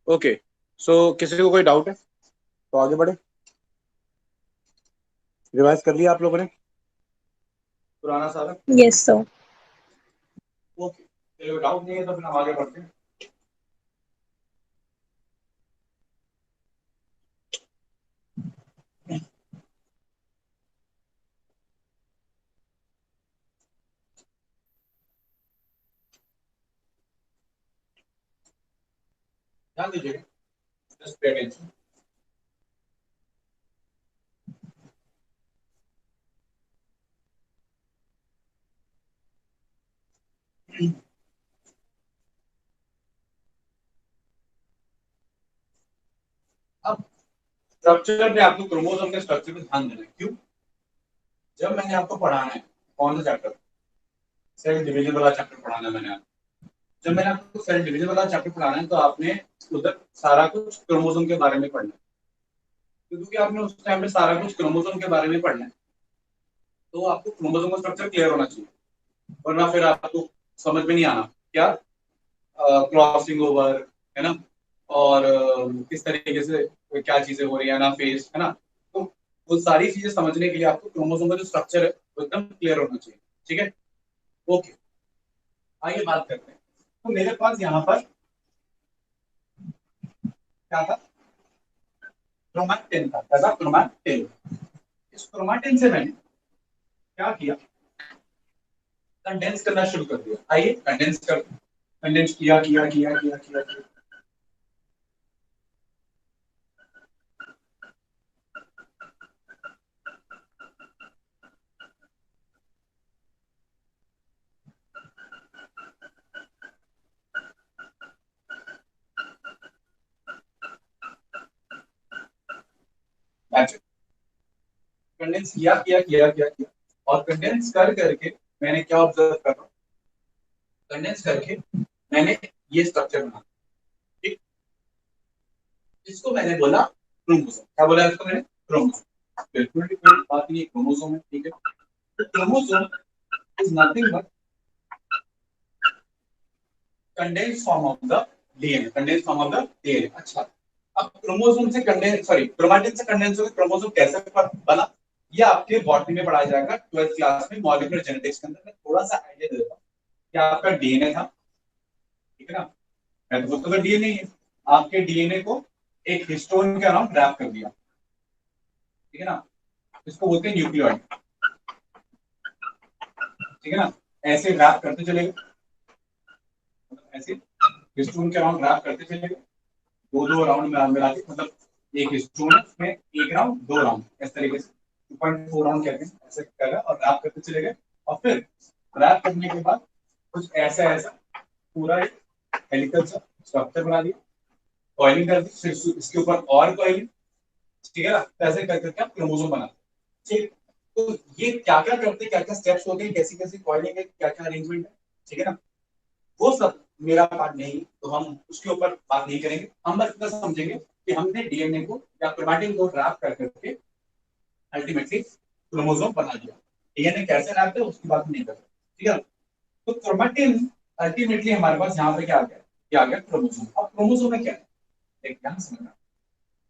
ओके, सो किसी को कोई डाउट है तो आगे बढ़े। रिवाइज कर लिया आप लोगों ने पुराना सारा? Yes sir. ओके, चलो डाउट नहीं है तो फिर हम आगे बढ़ते हैं। ध्यान दीजिएगा, जस्ट पे अटेंशन। अब स्ट्रक्चर पे आपको क्रोमोसोम के स्ट्रक्चर पे ध्यान देना है। क्यों? जब मैंने आपको पढ़ाना है कौन सा चैप्टर, सेल डिवीजन वाला चैप्टर पढ़ाना है मैंने आपको। जब मैंने आपको सेल डिवीजन वाला चैप्टर पढ़ाना है तो आपने उधर सारा कुछ क्रोमोसोम के बारे में पढ़ना है। तो क्योंकि आपने उस टाइम पे सारा कुछ क्रोमोसोम के बारे में पढ़ना है तो आपको क्रोमोसोम का स्ट्रक्चर क्लियर होना चाहिए, वरना फिर आपको समझ में नहीं आना क्या क्रॉसिंग ओवर है ना, और किस तरीके से क्या चीजें हो रही है ना, फेस है ना। तो वो सारी चीजें समझने के लिए आपको क्रोमोसोम का जो स्ट्रक्चर है वो एकदम क्लियर होना चाहिए। ठीक है, ओके, आइए बात करते हैं। तो मेरे पास यहाँ पर क्या था, क्रोमैटिन था, कैसा क्रोमैटिन। इस क्रोमैटिन से मैंने क्या किया, कंडेंस करना शुरू कर दिया। आइए कंडेंस किया किया किया किया किया, किया। कंडेंस किया किया किया किया किया, और कंडेंस कर करके मैंने क्या ऑब्जर्व कर रहा हूँ, कंडेंस करके मैंने ये स्ट्रक्चर बना, ठीक, इसको मैंने बोला क्रोमोसोम। क्या बोला इसको मैंने, क्रोमोसोम। बिल्कुल भी कोई बात नहीं, क्रोमोसोम है, ठीक है। तो chromosome is nothing but condense form of the DNA, condense form of the DNA. अच्छा, अब क्रोमोसोम से कंडेंस, सॉरी क्रोमैटिन से कंडेंस होकर क्रोमोसोम कैसे बना, ये आपके बॉटनी में पढ़ाया जाएगा 12th क्लास में, मॉलिक्यूलर जेनेटिक्स के अंदर। मैं थोड़ा सा आइडिया दे देता हूँ कि आपका डीएनए था, ठीक है ना, मैं तो बोलता हूँ डीएनए है, आपके डीएनए को एक हिस्टोन के अराउंड रैप कर दिया, ठीक है ना, इसको बोलते हैं न्यूक्लियोइड, ठीक है ना। ऐसे रैप करते चलेगा, ऐसे हिस्टोन के अराउंड रैप करते चलेगा, दो दो राउंड में मिला के, मतलब एक हिस्टोन है उसमें एक राउंड दो राउंड, इस तरीके से 2.4 राउंड कहते हैं, ऐसे करेगा और रैप करते चलेगा। और फिर रैप करने के बाद कुछ ऐसा ऐसा पूरा एक हेलिकल सा स्ट्रक्चर बना दिया, कॉइलिंग कर दी, फिर इसके ऊपर और कॉइलिंग, ठीक है ना। तो ऐसे कर करके आप क्रोमोसोम बनाते, ठीक। तो ये क्या क्या करते हैं, क्या क्या स्टेप्स होते हैं, कैसी कैसी कॉइलिंग है, क्या क्या अरेंजमेंट है, ठीक है ना, वो सब मेरा पार्ट नहीं, तो हम उसके ऊपर बात नहीं करेंगे। हम बस इतना समझेंगे कि हमने डीएनए को या क्रोमैटिन को रैप कर करके अल्टीमेटली क्रोमोसोम बना दिया। डीएनए कैसे रैप है उसकी बात नहीं करते, ठीक है। तो क्रोमैटिन अल्टीमेटली हमारे पास यहाँ पे क्या आ गया, क्या आ गया, क्रोमोसोम। अब क्रोमोसोम में क्या है, एक ध्यान समझना,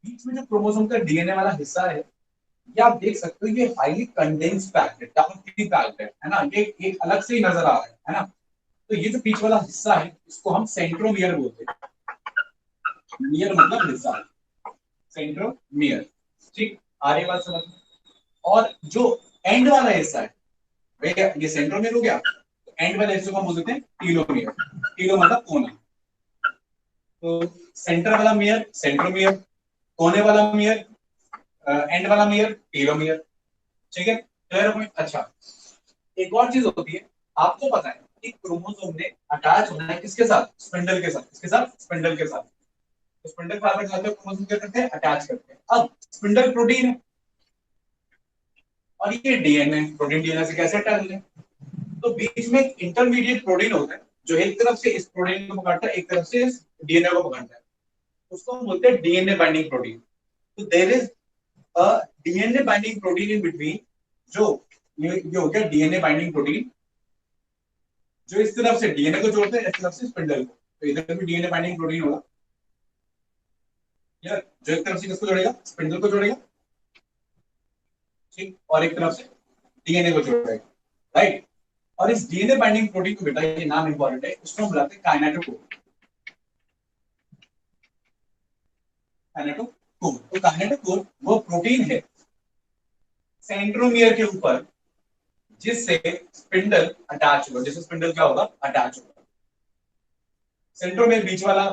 बीच में जो क्रोमोसोम का डीएनए वाला हिस्सा है, ये आप देख सकते हो, ये हाईली कंडेंस्ड पैक्ड है, डाउनली पैक्ड है ना, ये एक अलग से ही नजर आ रहा है ना। तो ये जो बीच वाला हिस्सा है इसको हम सेंट्रोमियर बोलते हैं, मियर मतलब हिस्सा, सेंट्रोमियर, ठीक, आगे बात समझ। और जो एंड वाला हिस्सा है, भैया ये सेंट्रोमियर हो गया, तो एंड वाले हिस्से को हम बोलते हैं टीलोमियर, टीलो मतलब कोना। तो सेंटर वाला मियर सेंट्रोमियर, कोने वाला मियर एंड वाला मियर टीलोमियर, ठीक है, क्लियर पॉइंट। अच्छा, एक और चीज होती है, आपको पता है कि क्रोमोसोम ने अटैच होना है किसके साथ, स्पिंडल के साथ, किसके साथ, स्पिंडल के साथ। तो स्पिंडल फाइबर जाकर क्रोमोसोम क्या करते हैं, अटैच करते हैं। अब स्पिंडल प्रोटीन है और ये डीएनए, प्रोटीन डीएनए से कैसे अटैच होते हैं, तो बीच में एक इंटरमीडिएट प्रोटीन होता है जो एक तरफ से इस प्रोटीन को पकड़ता है, एक तरफ से इस डीएनए को पकड़ता है, उसको हम बोलते हैं डीएनए बाइंडिंग प्रोटीन। तो there is a DNA binding protein in between, जो ये हो गया डीएनए बाइंडिंग प्रोटीन, जो इस तरफ से डीएनए को जोड़ते हैं, इस तरफ से स्पिंडल को। तो इधर भी डीएनए बाइंडिंग प्रोटीन होगा, यार जो एक तरफ से किसको जोड़ेगा, स्पिंडल को जोड़ेगा, ठीक, और एक तरफ से डीएनए को जोड़ेगा, राइट। और इस डीएनए बाइंडिंग प्रोटीन को, बेटा ये नाम इंपॉर्टेंट है, इसको हम बुलाते हैं काइनेटोकोर, काइनेटोकोर। तो काइनेटोकोर वो प्रोटीन है सेंट्रोमियर के ऊपर जिससे स्पिंडल अटैच होगा, जिससे स्पिंडल क्या होगा, अटैच होगा। सेंट्रोमियर बीच वाला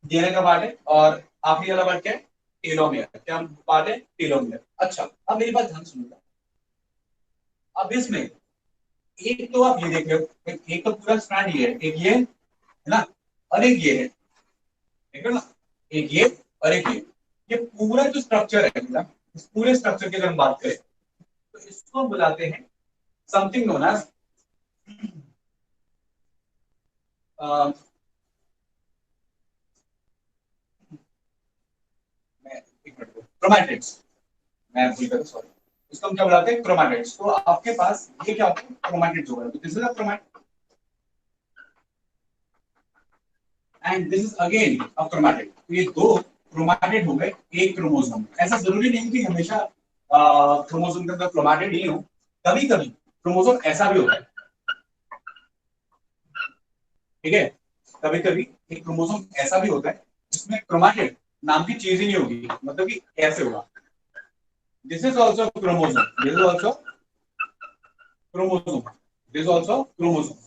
डीएनए का पार्ट है और आखिरी वाला पार्ट क्या है, टेलोमियर। क्या पार्ट है, टेलोमियर। अच्छा, अब मेरी बात ध्यान सुनिएगा, अब इसमें एक तो आप ये देख रहे हो, एक तो पूरा स्ट्रैंड ये है, एक ये है ना, और एक ये है, ठीक है ना, एक ये और एक ये पूरा जो स्ट्रक्चर है ना, इस पूरे स्ट्रक्चर की अगर हम बात करें तो इसको हम बुलाते हैं समथिंग नोन एज क्रोमैटिड्स। मैं भूल गया, सॉरी। इसको हम क्या बुलाते हैं, क्रोमैटिड्स। तो आपके पास ये क्या होता है, क्रोमैटिड्स होगा, तो this is a chromatid and this is again a chromatid. तो ये दो क्रोमैटिड हो गए एक क्रोमोसोम। ऐसा जरूरी नहीं कि हमेशा क्रोमोसोम के अंदर क्रोमैटिड नहीं हो, कभी कभी क्रोमोसोम ऐसा भी होता है, ठीक है, कभी कभी एक क्रोमोसोम ऐसा भी होता है जिसमें क्रोमैटिड नाम की चीज ही नहीं होगी, मतलब कि ऐसे होगा, this is also chromosome, this is also chromosome, this is also chromosome.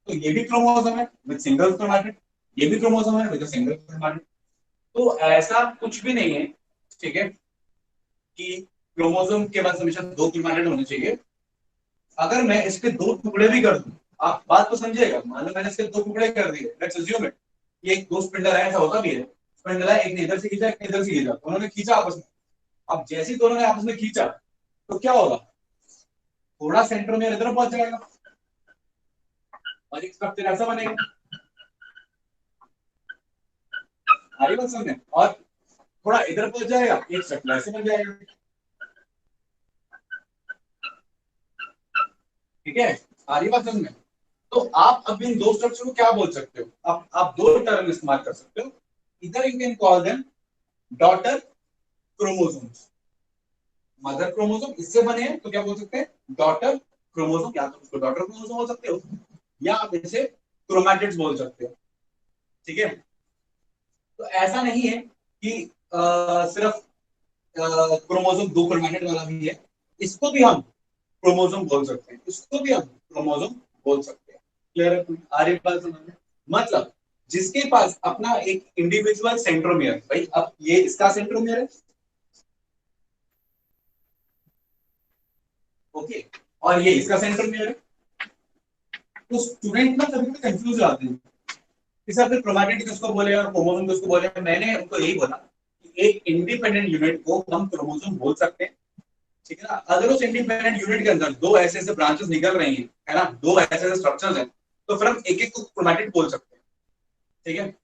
तो ये भी क्रोमोसोम है विद सिंगल क्रोमैटिड, ये भी क्रोमोसोम है विद सिंगल क्रोमैटिड। तो ऐसा कुछ भी नहीं है, ठीक है, कि क्रोमोसोम के पास हमेशा दो क्रोमैटिड होने चाहिए। अगर मैं इसके दो टुकड़े भी कर दूं, आप बात तो समझिएगा, मान लो मैंने इसके दो टुकड़े कर दिए, लेट्स अज्यूम इट, ये एक दो स्पिंडल है, ऐसा होता भी है, स्पिंडल है, एक ने इधर से खींचा, एक ने इधर से खींचा, उन्होंने खींचा आपस में। अब जैसे ही दोनों ने आपस में खींचा तो क्या होगा, थोड़ा सेंटर में इधर पहुंच जाएगा और एक स्ट्रक्चर ऐसा बनेगा, आगे बात समझ में, और थोड़ा इधर पहुंच जाएगा, एक स्ट्रक्चर ऐसे बन जाएगा, ठीक है, आगे बात समझ में। तो आप अब इन दो स्ट्रक्चर को क्या बोल सकते हो, आप दो टर्म इस्तेमाल कर सकते हो, इधर you can call them daughter chromosomes, mother chromosome इससे बने हैं तो क्या बोल सकते हैं, डॉटर क्रोमोसोम, या तो उसको डॉटर क्रोमोसोम बोल सकते हो या आप इसे क्रोमैटिड्स बोल सकते हो, ठीक है। तो ऐसा नहीं है कि सिर्फ क्रोमोसोम दो क्रोमैटिड वाला भी है, इसको भी हम क्रोमोसोम बोल सकते हैं, इसको भी हम क्रोमोसोम बोल सकते हैं। क्लियर है, आगे बात समझ में, मतलब जिसके पास अपना एक इंडिविजुअल सेंट्रोमियर, भाई अब ये इसका सेंट्रोमियर है, ओके, और ये इसका सेंट्रोमियर है। तो स्टूडेंट ना कभी कभी कंफ्यूज हो जाते हैं कि सर फिर क्रोमैटिड किसको बोले और क्रोमोसोम किसको बोले। मैंने उनको यही बोला कि एक इंडिपेंडेंट यूनिट को हम क्रोमोसोम बोल सकते हैं, ठीक है ना। अगर उस इंडिपेंडेंट यूनिट के अंदर दो ऐसे ऐसे ब्रांचेस निकल रही हैं, है ना, दो ऐसे ऐसे स्ट्रक्चर्स हैं, तो फिर हम एक एक को क्रोमैटिड बोल सकते हैं, ठीक है।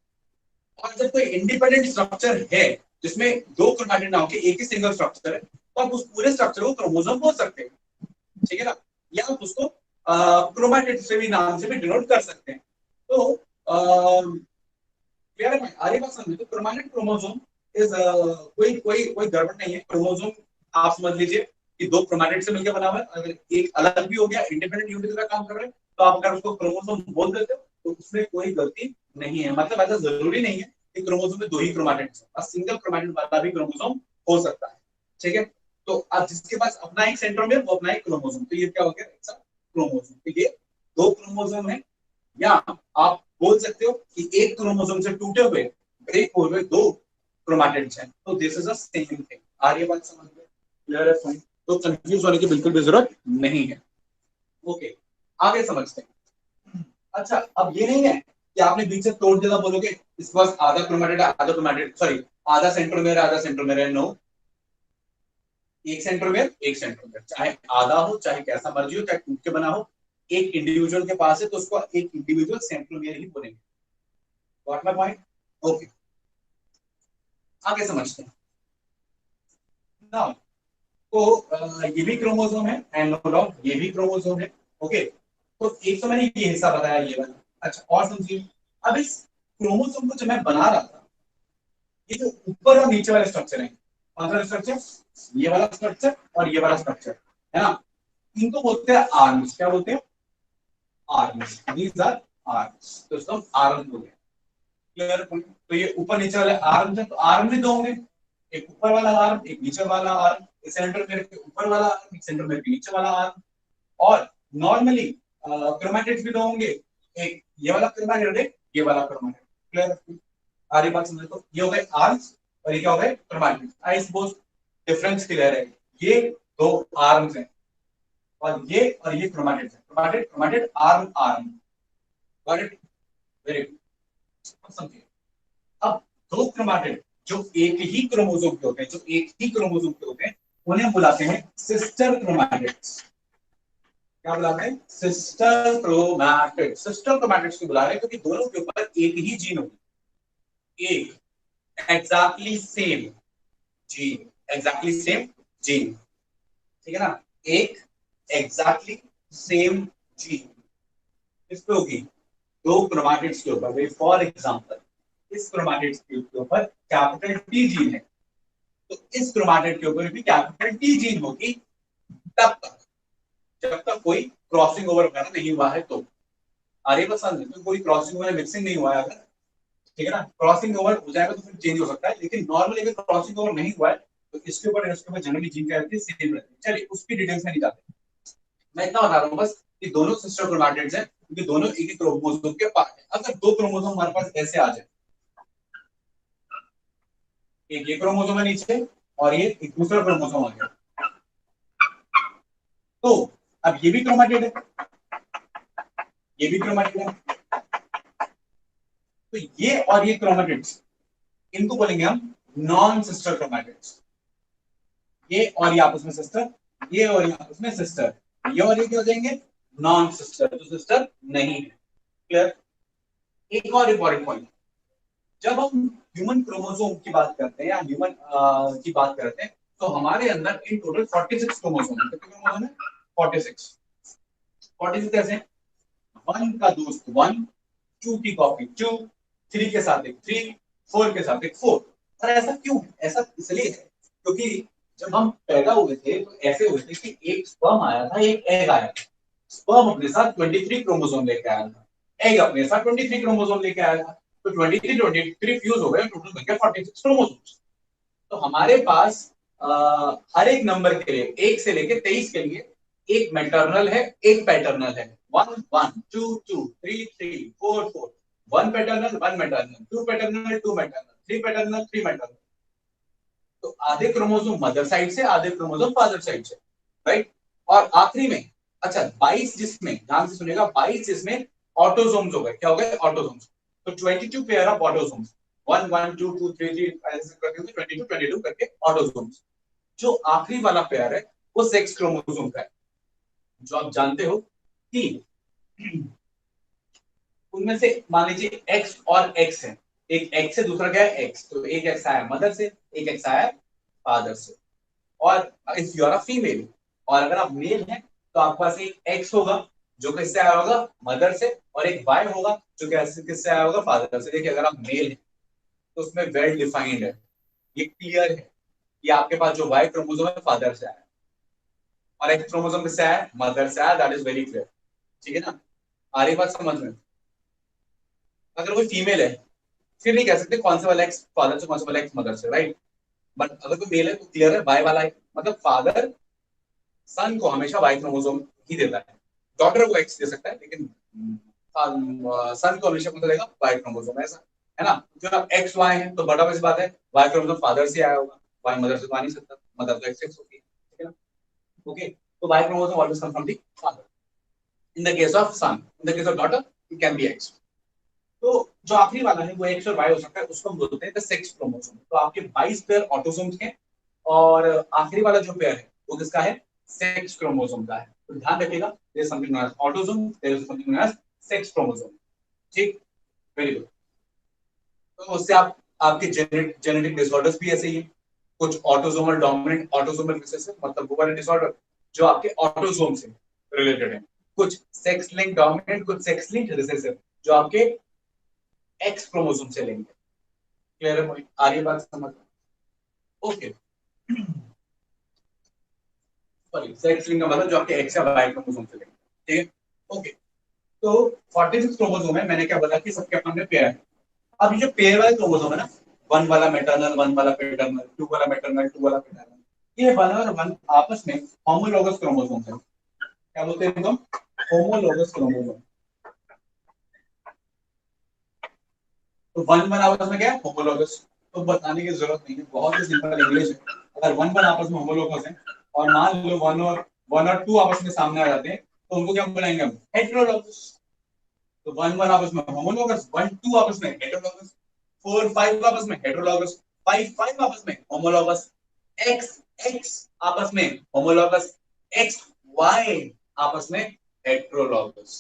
और जब कोई इंडिपेंडेंट स्ट्रक्चर है जिसमें दो क्रोमैटिड ना होकर एक ही सिंगल स्ट्रक्चर है, तो आप उस पूरे स्ट्रक्चर को क्रोमोसोम बोल सकते हैं, ठीक है ना, या आप उसको क्रोमैटिड से भी नाम से भी डिनोट कर सकते हैं। तो क्लियर है, आगे बात समझिए। तो क्रोमैटिड क्रोमोसोम इज कोई कोई कोई गड़बड़ नहीं है, क्रोमोसोम आप समझ लीजिए कि दो क्रोमैटिड से मिलकर बना हुआ है, अगर एक अलग भी हो गया इंडिपेंडेंट यूनिट का काम कर रहे हैं, तो आप अगर उसको क्रोमोसोम बोल देते हो तो उसमें कोई गलती नहीं है। मतलब ऐसा जरूरी नहीं है कि क्रोमोसोम में दो ही क्रोमैटिड हो, सिंगल क्रोमैटिड वाला भी क्रोमोसोम हो सकता है, ठीक है। तो अब जिसके पास अपना एक सेंट्रोमियर वो अपना एक क्रोमोसोम, तो ये क्या हो गया, क्रोमोसोम, तो ये दो क्रोमोसोम है। या आप बोल सकते हो कि एक क्रोमोसोम से टूटे हुए ब्रेक हुए दो क्रोमैटिड्स हैं, तो this is a same thing. आगे बात समझ में क्लियर है पॉइंट, तो कंफ्यूज होने की बिल्कुल भी जरूरत नहीं है, ओके। आगे समझते हैं। अच्छा, अब ये नहीं है कि आपने बीच से तोड़ दिया, बोलोगे इसके पास आधा क्रोमैटिड है, आधा क्रोमैटिड, सॉरी आधा सेंट्रोमियर है, आधा सेंट्रोमियर है, नो, एक सेंट्रोमियर एक सेंट्रोमियर, चाहे आधा हो चाहे कैसा मर्जी हो, चाहे टूट के बना हो, एक इंडिविजुअल के पास है तो उसको एक इंडिविजुअल सेंट्रोमियर ही बोलेंगे। What my point, okay. आगे समझते हैं नाउ। तो ये भी क्रोमोसोम है एंड नो डाउट ये भी क्रोमोसोम है, ओके। तो एक तो मैंने ये हिस्सा बताया, ये वाला। अच्छा, और समझिए, अब इस क्रोमोसोम को जब मैं बना रहा था, ये जो ऊपर और नीचे वाले स्ट्रक्चर है, कौन सा स्ट्रक्चर, ये वाला स्ट्रक्चर और ये वाला स्ट्रक्चर, है ना, इनको बोलते हैं आर्म्स। क्या बोलते हैं, आर्म्स, दीज आर आर्म्स, तो इसको हम आर्म बोलते हैं। क्लियर, तो ये ऊपर नीचे वाले आर्म्स है, तो आर्म भी दो होंगे, एक ऊपर वाला आर्म एक नीचे वाला आर्म, सेंटर में के ऊपर वाला आर्म एक सेंटर में के नीचे वाला आर्म। और नॉर्मली क्रोमैटिड्स भी दो होंगे, एक ये वाला क्रोमैटिड है, ये वाला क्रोमैटिड। क्लियर, आगे बात समझे। तो ये हो गए आर्म्स और ये क्या हो गए chromatid. I suppose difference clear है, ये दो आर्म्स हैं और ये क्रोमैटिड है, chromatid chromatid arm arm, got it, very good. समझिए, अब दो क्रोमैटिड जो एक ही क्रोमोसोम के होते हैं, जो एक ही क्रोमोसोम के होते हैं, उन्हें बुलाते हैं सिस्टर क्रोमैटिड्स। क्या बुलाते हैं, सिस्टर क्रोमैटिड्स। सिस्टर क्रोमैटिड्स को बुला रहे हैं क्योंकि दोनों के ऊपर एक ही जीन होगी, एक exactly same gene, exactly same gene, ठीक है ना, एक एग्जैक्टली सेम जीन किस पे होगी, दो क्रोमैटिड्स के ऊपर। फॉर एग्जांपल इस क्रोमैटिड्स के ऊपर कैपिटल टी जीन है, तो इस क्रोमैटिड के ऊपर भी कैपिटल टी जीन होगी तब तक जब तक कोई क्रॉसिंग ओवर वगैरह नहीं हुआ है। तो आगे बस समझ, कोई क्रॉसिंग ओवर मिक्सिंग नहीं हुआ है अगर, ठीक है ना, क्रॉसिंग ओवर हो जाएगा तो फिर चेंज हो सकता है, लेकिन नॉर्मली अगर क्रॉसिंग ओवर नहीं हुआ है तो इसके ऊपर इसके ऊपर जनरली जीन क्या रहती है, सेम रहती है। चलिए उसकी डिटेल्स में नहीं जाते, मैं इतना बता रहा हूँ बस कि दोनों सिस्टर क्रोमैटिड्स हैं क्योंकि दोनों एक ही क्रोमोसोम के पार्ट है। अगर दो क्रोमोसोम हमारे पास ऐसे आ जाए, एक ये क्रोमोसोम है नीचे और ये एक दूसरा क्रोमोसोम आ गया, तो अब ये भी क्रोमैटिड है, ये भी क्रोमैटिड है, तो ये और ये क्रोमैटिड्स, इनको बोलेंगे हम नॉन सिस्टर क्रोमैटिड्स। ये और ये आपस में सिस्टर, ये और ये आपस में सिस्टर, ये और ये क्या हो जाएंगे, नॉन सिस्टर, तो सिस्टर नहीं है। क्लियर। एक और इंपॉर्टेंट पॉइंट, जब हम ह्यूमन क्रोमोसोम की बात करते हैं या ह्यूमन की बात करते हैं तो हमारे अंदर इन टोटल 46 क्रोमोसोम है। कितने क्रोमोसोम है? 46। 46 कैसे? 1 का दोस्त 1, 2 की कॉपी 2, 3 के साथ एक 3, 4 के साथ एक 4। और ऐसा क्यों है? ऐसा इसलिए है क्योंकि जब हम पैदा हुए थे तो ऐसे हुए थे कि एक स्पर्म आया था, एक एग आया था। स्पर्म अपने साथ 23 क्रोमोसोम लेके आया था, एग अपने साथ 23 क्रोमोसोम लेके आया था, तो 23 फ्यूज हो गए, टोटल बन गया 46 क्रोमोसोम्स। तो हमारे पास हर एक नंबर के लिए 1 से लेके 23 के लिए एक मैटरनल है, एक पैटर्नल है। 1 1 2 2 3 3 4 4, 1 paternal 1 maternal, 2 paternal 2 maternal, 3 paternal 3 maternal. तो आधे क्रोमोसोम मदर साइड से, आधे क्रोमोसोम फादर साइड से, राइट। और आखिरी में अच्छा 22 जिसमें, ध्यान से सुनिएगा, 22 जिसमें ऑटोसोम्स हो गए। क्या हो गए? ऑटोसोम्स। तो 22 पेयर ऑफ ऑटोसोम्स, 1 1 2 2 3 3 ऐसे करके 22 22 करके ऑटोसोम्स। जो आखिरी वाला पेयर है वो सेक्स क्रोमोसोम का है, जो आप जानते हो कि उनमें से मान लीजिए एक्स और एक्स है, एक एक्स है दूसरा क्या है एक्स, तो एक एक्स आया मदर से, एक एक्स आया फादर से। और if you are a female, और अगर आप मेल हैं तो आपके पास एक एक्स होगा जो किससे आया होगा, मदर से, और एक वाई होगा जो किससे आया होगा, फादर से। देखिए अगर आप मेल हैं तो उसमें वेल डिफाइंड है, ये क्लियर है कि आपके पास जो वाई क्रोमोसोम है फादर से आया और एक्स क्रोमोसोम किससे आया, मदर से आया। दैट इज वेरी क्लियर, ठीक है ना। आ रही बात समझ में। अगर कोई फीमेल है फिर नहीं कह सकते कौन सा वाला एक्स फादर से, कौन सा वाला एक्स मदर से, राइट। बट अगर कोई मेल है तो क्लियर है वाई वाला है, मतलब फादर सन को हमेशा वाई क्रोमोसोम ही देता है, डॉटर को एक्स दे सकता है, लेकिन सन को हमेशा कौन सा देगा, वाई क्रोमोसोम, ऐसा है ना। जो अब एक्स वाई है तो बड़ा बस बात है वाई क्रोमोसोम फादर से आया होगा, वाई मदर से तो आ नहीं सकता, मदर तो एक्स एक्स होगी, ठीक है ना। ओके, तो Y chromosome always come from the father. In the case of son, in the case of daughter it can be X. तो जो आखिरी वाला है वो एक्स और वाई हो सकता है, उसको हम बोलते हैं द सेक्स क्रोमोसोम। तो आपके 22 पेयर ऑटोसोम्स के, और आखिरी वाला जो पेयर है वो किसका है, सेक्स क्रोमोसोम का है। तो ध्यान रखिएगा, there is something known as autosome, there is something known as sex chromosome, ठीक। Very good. तो उससे आप आपके जेनेटिक डिसऑर्डर्स भी ऐसे ही है, कुछ ऑटोसोमल डोमिनेंट ऑटोसोमल रिसेसिव, मतलब वो वाले डिसऑर्डर जो आपके ऑटोसोम से रिलेटेड है, कुछ सेक्स लिंक डोमिनेंट, कुछ सेक्स लिंक रिसेसिव जो आपके एक्स क्रोमोसोम से लेंगे। क्लियर है पॉइंट, आगे बात समझ। ओके, सॉरी सेक्स लिंक का मतलब जो आपके एक्स या वाई क्रोमोसोम से लेंगे, ठीक है। ओके, तो 46 क्रोमोसोम है, मैंने क्या बोला कि सबके अपने पेयर है। अब ये जो पेयर वाले क्रोमोसोम है ना, 1 वाला मैटरनल, 1 वाला पैटर्नल, 2 वाला मैटरनल, 2 वाला पैटर्नल, ये 1 और 1 आपस में होमोलोगस क्रोमोसोम है। क्या बोलते हैं इनको? Homologous chromosome. तो 1 1 आपस में क्या है, होमोलोगस। तो बताने की जरूरत नहीं है, बहुत ही सिंपल इंग्लिश है। अगर 1 1 आपस में होमोलोगस है और मान लो 1 और 2 आपस में सामने आ जाते हैं तो उनको क्या बुलाएंगे हम, हेटेरोलोगस। तो 1 1 आपस में होमोलोगस, 1 2 आपस में हेटेरोलोगस, 4 5 आपस में हेटेरोलोगस, 5 5 आपस में होमोलोगस, x x आपस में होमोलोगस, x y आपस में हेटेरोलोगस।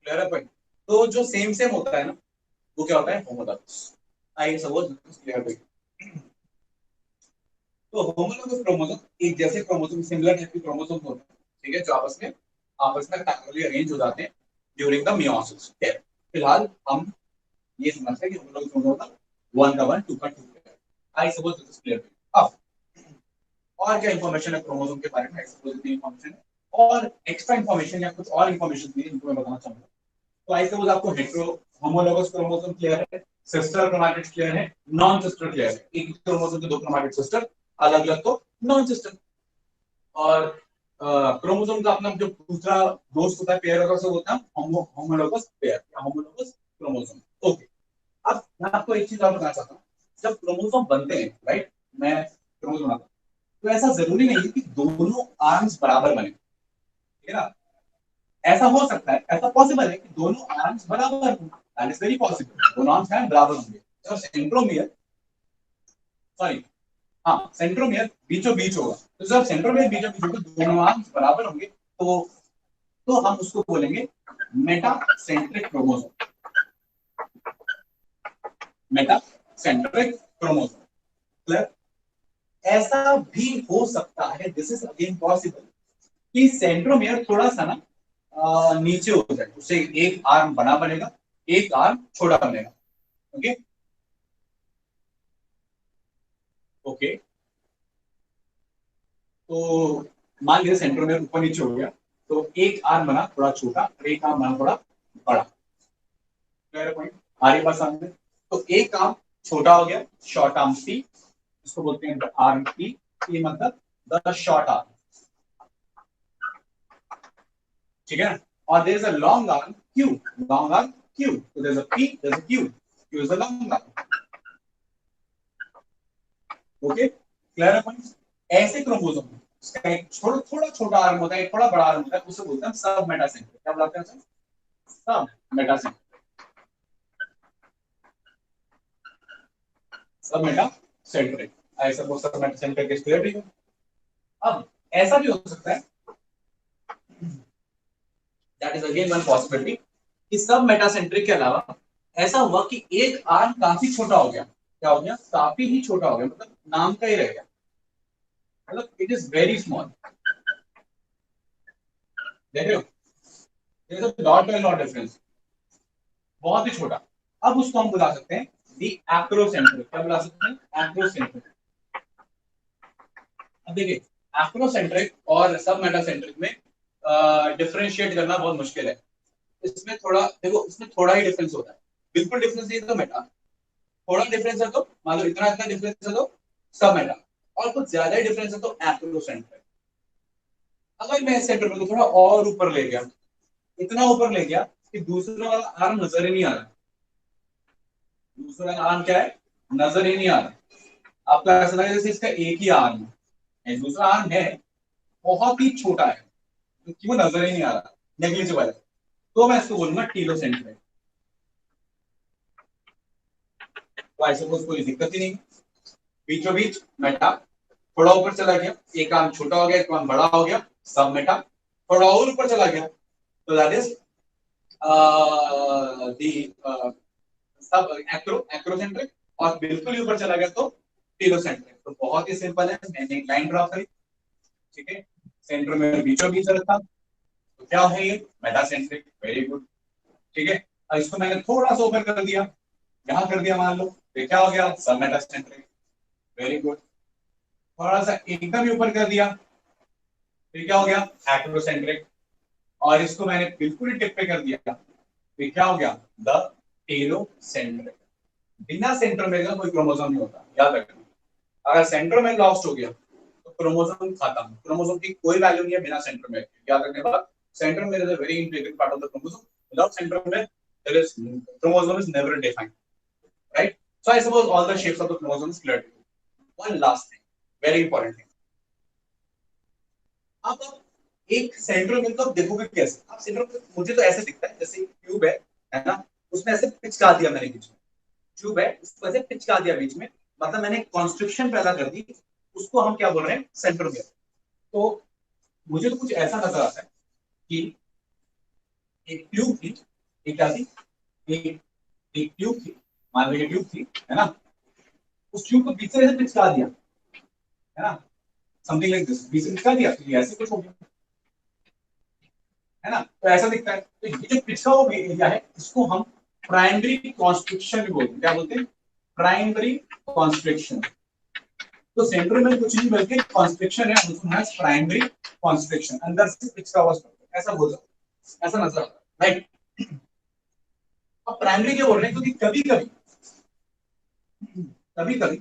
क्लियर है पॉइंट। तो जो सेम सेम होता है ना वो क्या होता है, होमोलोगस। आई सपोज क्लियर है। तो होमोलोगस क्रोमोसोम एक जैसे क्रोमोसोम, सिमिलर टाइप के क्रोमोसोम होते हैं, ठीक है, जो आपस में पैरेलली अरेंज हो जाते हैं ड्यूरिंग द मियोसिस। ठीक है, फिलहाल हम ये समझते हैं कि होमोलोगस क्रोमोसोम का 1 का 1 2 का 2। आई सपोज दिस इज क्लियर। अब और क्या इंफॉर्मेशन है क्रोमोसोम के बारे में, एक्सपोजिटिव इंफॉर्मेशन है और एक्स्ट्रा इंफॉर्मेशन या कुछ और इंफॉर्मेशन भी इनको मैं बताना चाहूंगा। तो आई सपोज आपको हेटेरो होमोलोगस क्रोमोसोम क्लियर है, सिस्टर क्रोमैटिड्स क्लियर है, नॉन सिस्टर क्लियर है। एक क्रोमोसोम के दो क्रोमैटिड सिस्टर, अलग अलग तो नॉन सिस्टर। और क्रोमोसोम का अपना जो दूसरा दोस्त होता है, पेयर होता है, वो होता है होमोलोगस पेयर या होमोलोगस क्रोमोसोम। ओके, अब मैं आपको एक चीज और बताना चाहता हूँ। जब क्रोमोसोम बनते हैं, राइट, मैं क्रोमोसोम बनाता हूँ, तो ऐसा जरूरी नहीं है कि दोनों आर्म्स बराबर बने, ठीक है ना। ऐसा हो सकता है, ऐसा पॉसिबल है कि दोनों आर्म्स बराबर हों, दैट इज वेरी पॉसिबल, दोनों आर्म्स हैं बराबर होंगे। तो सेंट्रोमियर, सॉरी, हाँ, सेंट्रोमियर बीचों बीच होगा। तो जब सेंट्रोमियर बीचों बीच होगा, दोनों आर्म्स बराबर होंगे, तो हम उसको बोलेंगे metacentric chromosome. Metacentric chromosome, clear. ऐसा भी हो सकता है, दिस इज अगेन पॉसिबल, कि सेंट्रोमियर थोड़ा सा ना नीचे हो जाए, उससे एक आर्म बड़ा बनेगा, एक आर्म छोटा बनेगा। ओके ओके, तो मान लीजिए सेंट्रोमियर ऊपर नीचे हो गया, तो एक आर्म बना थोड़ा छोटा और एक आर्म बना थोड़ा बड़ा। क्लियर पॉइंट, हमारे पास सामने तो एक आर्म छोटा हो गया, शॉर्ट आर्म सी, इसको बोलते हैं आर्म टी, ये मतलब द शॉर्ट आर्म, ठीक है। और there is a long arm Q, long arm Q, तो there is a P, there is a Q, Q is a long arm. Okay, clear है पॉइंट। ऐसे क्रोमोसोम इसका एक थोड़ा छोटा आर्म होता है, एक थोड़ा बड़ा आर्म होता है, उसे बोलते हैं सब मेटासेंट्रिक। क्या बोलते हैं उसे? सब मेटासेंट्रिक, सब मेटासेंट्रिक। ऐसा वो सब मेटासेंट्रिक इज क्लियर, ठीक है। अब ऐसा भी हो सकता है, that is again one possibility, कि सब मेटासेंट्रिक के अलावा ऐसा हुआ कि एक आर्म काफी छोटा हो गया। क्या हो गया? काफी ही छोटा हो गया, मतलब नाम का ही रह गया, मतलब इट इज वेरी स्मॉल। देख रहे हो, there is a dot by dot difference, बहुत ही छोटा। अब उसको हम बुला सकते हैं दी एक्रोसेंट्रिक। क्या बुला सकते हैं? एक्रोसेंट्रिक। अब देखिए, एक्रोसेंट्रिक और सब मेटासेंट्रिक में डिफरेंशिएट करना बहुत मुश्किल है। इसमें थोड़ा देखो, इसमें थोड़ा ही डिफरेंस होता है, बिल्कुल डिफरेंस नहीं तो मेटा, थोड़ा डिफरेंस है तो मान लो इतना इतना डिफरेंस है तो सब मेटा, और कुछ ज्यादा ही डिफरेंस है तो एक्रोसेंट्रिक। अगर मैं सेंटर में थोड़ा और ऊपर ले गया, इतना ऊपर ले गया कि दूसरा वाला आर्म नजर ही नहीं आ रहा, दूसरा आर्म क्या है, नजर ही नहीं आ रहा। आपका ऐसा लगे जैसे इसका एक ही आर्म है, दूसरा आर्म है बहुत ही छोटा है, क्योंकि वो नजर ही नहीं आ रहा, नेग्लिजिबल है, तो मैं इसको बोलूंगा टीलोसेंट्रिक। तो ऐसे कोई दिक्कत ही नहीं, बीचों बीच मेटा, थोड़ा ऊपर चला गया एक आर्म छोटा हो गया, एक आर्म बड़ा हो गया, सब मेटा। थोड़ा और ऊपर चला गया तो दैट इज दी सब एक्रोसेंट्रिक, और बिल्कुल ही ऊपर चला गया तो टीलोसेंट्रिक। तो बहुत ही सिंपल है, मैंने एक लाइन ड्रॉ करी, ठीक है, सेंटर में बीचों बीच रखा, तो क्या है ये? मेटासेंट्रिक। वेरी गुड, ठीक है। और इसको मैंने थोड़ा सा ऊपर कर दिया, यहां कर दिया मान लो, तो क्या हो गया? सब मेटासेंट्रिक। Very good. थोड़ा सा एकदम ही ऊपर कर दिया, फिर क्या हो गया? एक्रोसेंट्रिक। और इसको मैंने बिल्कुल ही टिप पे कर दिया, फिर क्या हो गया? The telocentric. बिना सेंट्रोमेर का कोई क्रोमोसोम नहीं होता, याद रखना। अगर सेंट्रोमेर लॉस्ट हो गया तो क्रोमोसोम खत्म, क्रोमोसोम की कोई वैल्यू नहीं है बिना सेंट्रोमेर के। याद रखने बाद centromere is a very integral part of the chromosome, without centromere there is chromosome is never defined, right. So I suppose all the shapes of the chromosome is clear. One last thing, very important thing. अब एक centromere को देखोगे कैसे? आप centromere मुझे तो ऐसे दिखता है जैसे ट्यूब है ना, उसमें ऐसे पिचका दिया मैंने बीच में, ट्यूब है उसको ऐसे पिचका दिया बीच में, मतलब मैंने कॉन्स्ट्रिक्शन पैदा कर दी, उसको हम क्या बोल रहे हैं? सेंट्रोमियर। तो मुझे तो कुछ ऐसा नजर आता है कि एक ट्यूब थी, एक क्या थी, एक एक ट्यूब थी, मान लीजिए ट्यूब थी, है ना, उस ट्यूब को बीच से ऐसे पिचका दिया, है ना, समथिंग लाइक दिस, बीच से पिचका दिया तो ये ऐसे कुछ हो गया, है ना। तो ऐसा दिखता है। तो ये जो पिछड़ा हुआ एरिया है इसको हम प्राइमरी कॉन्स्ट्रिक्शन बोलते हैं। क्या बोलते हैं? Primary constriction. तो सेंट्रोमियर में कुछ नहीं बल्कि कॉन्स्ट्रिक्शन है, प्राइमरी कॉन्स्ट्रिक्शन, अंदर से पिचका हुआ स्ट्रक्चर, ऐसा बोल रहा हूं, ऐसा नजर आता है, राइट। अब प्राइमरी क्या बोल रहे हैं, क्योंकि कभी कभी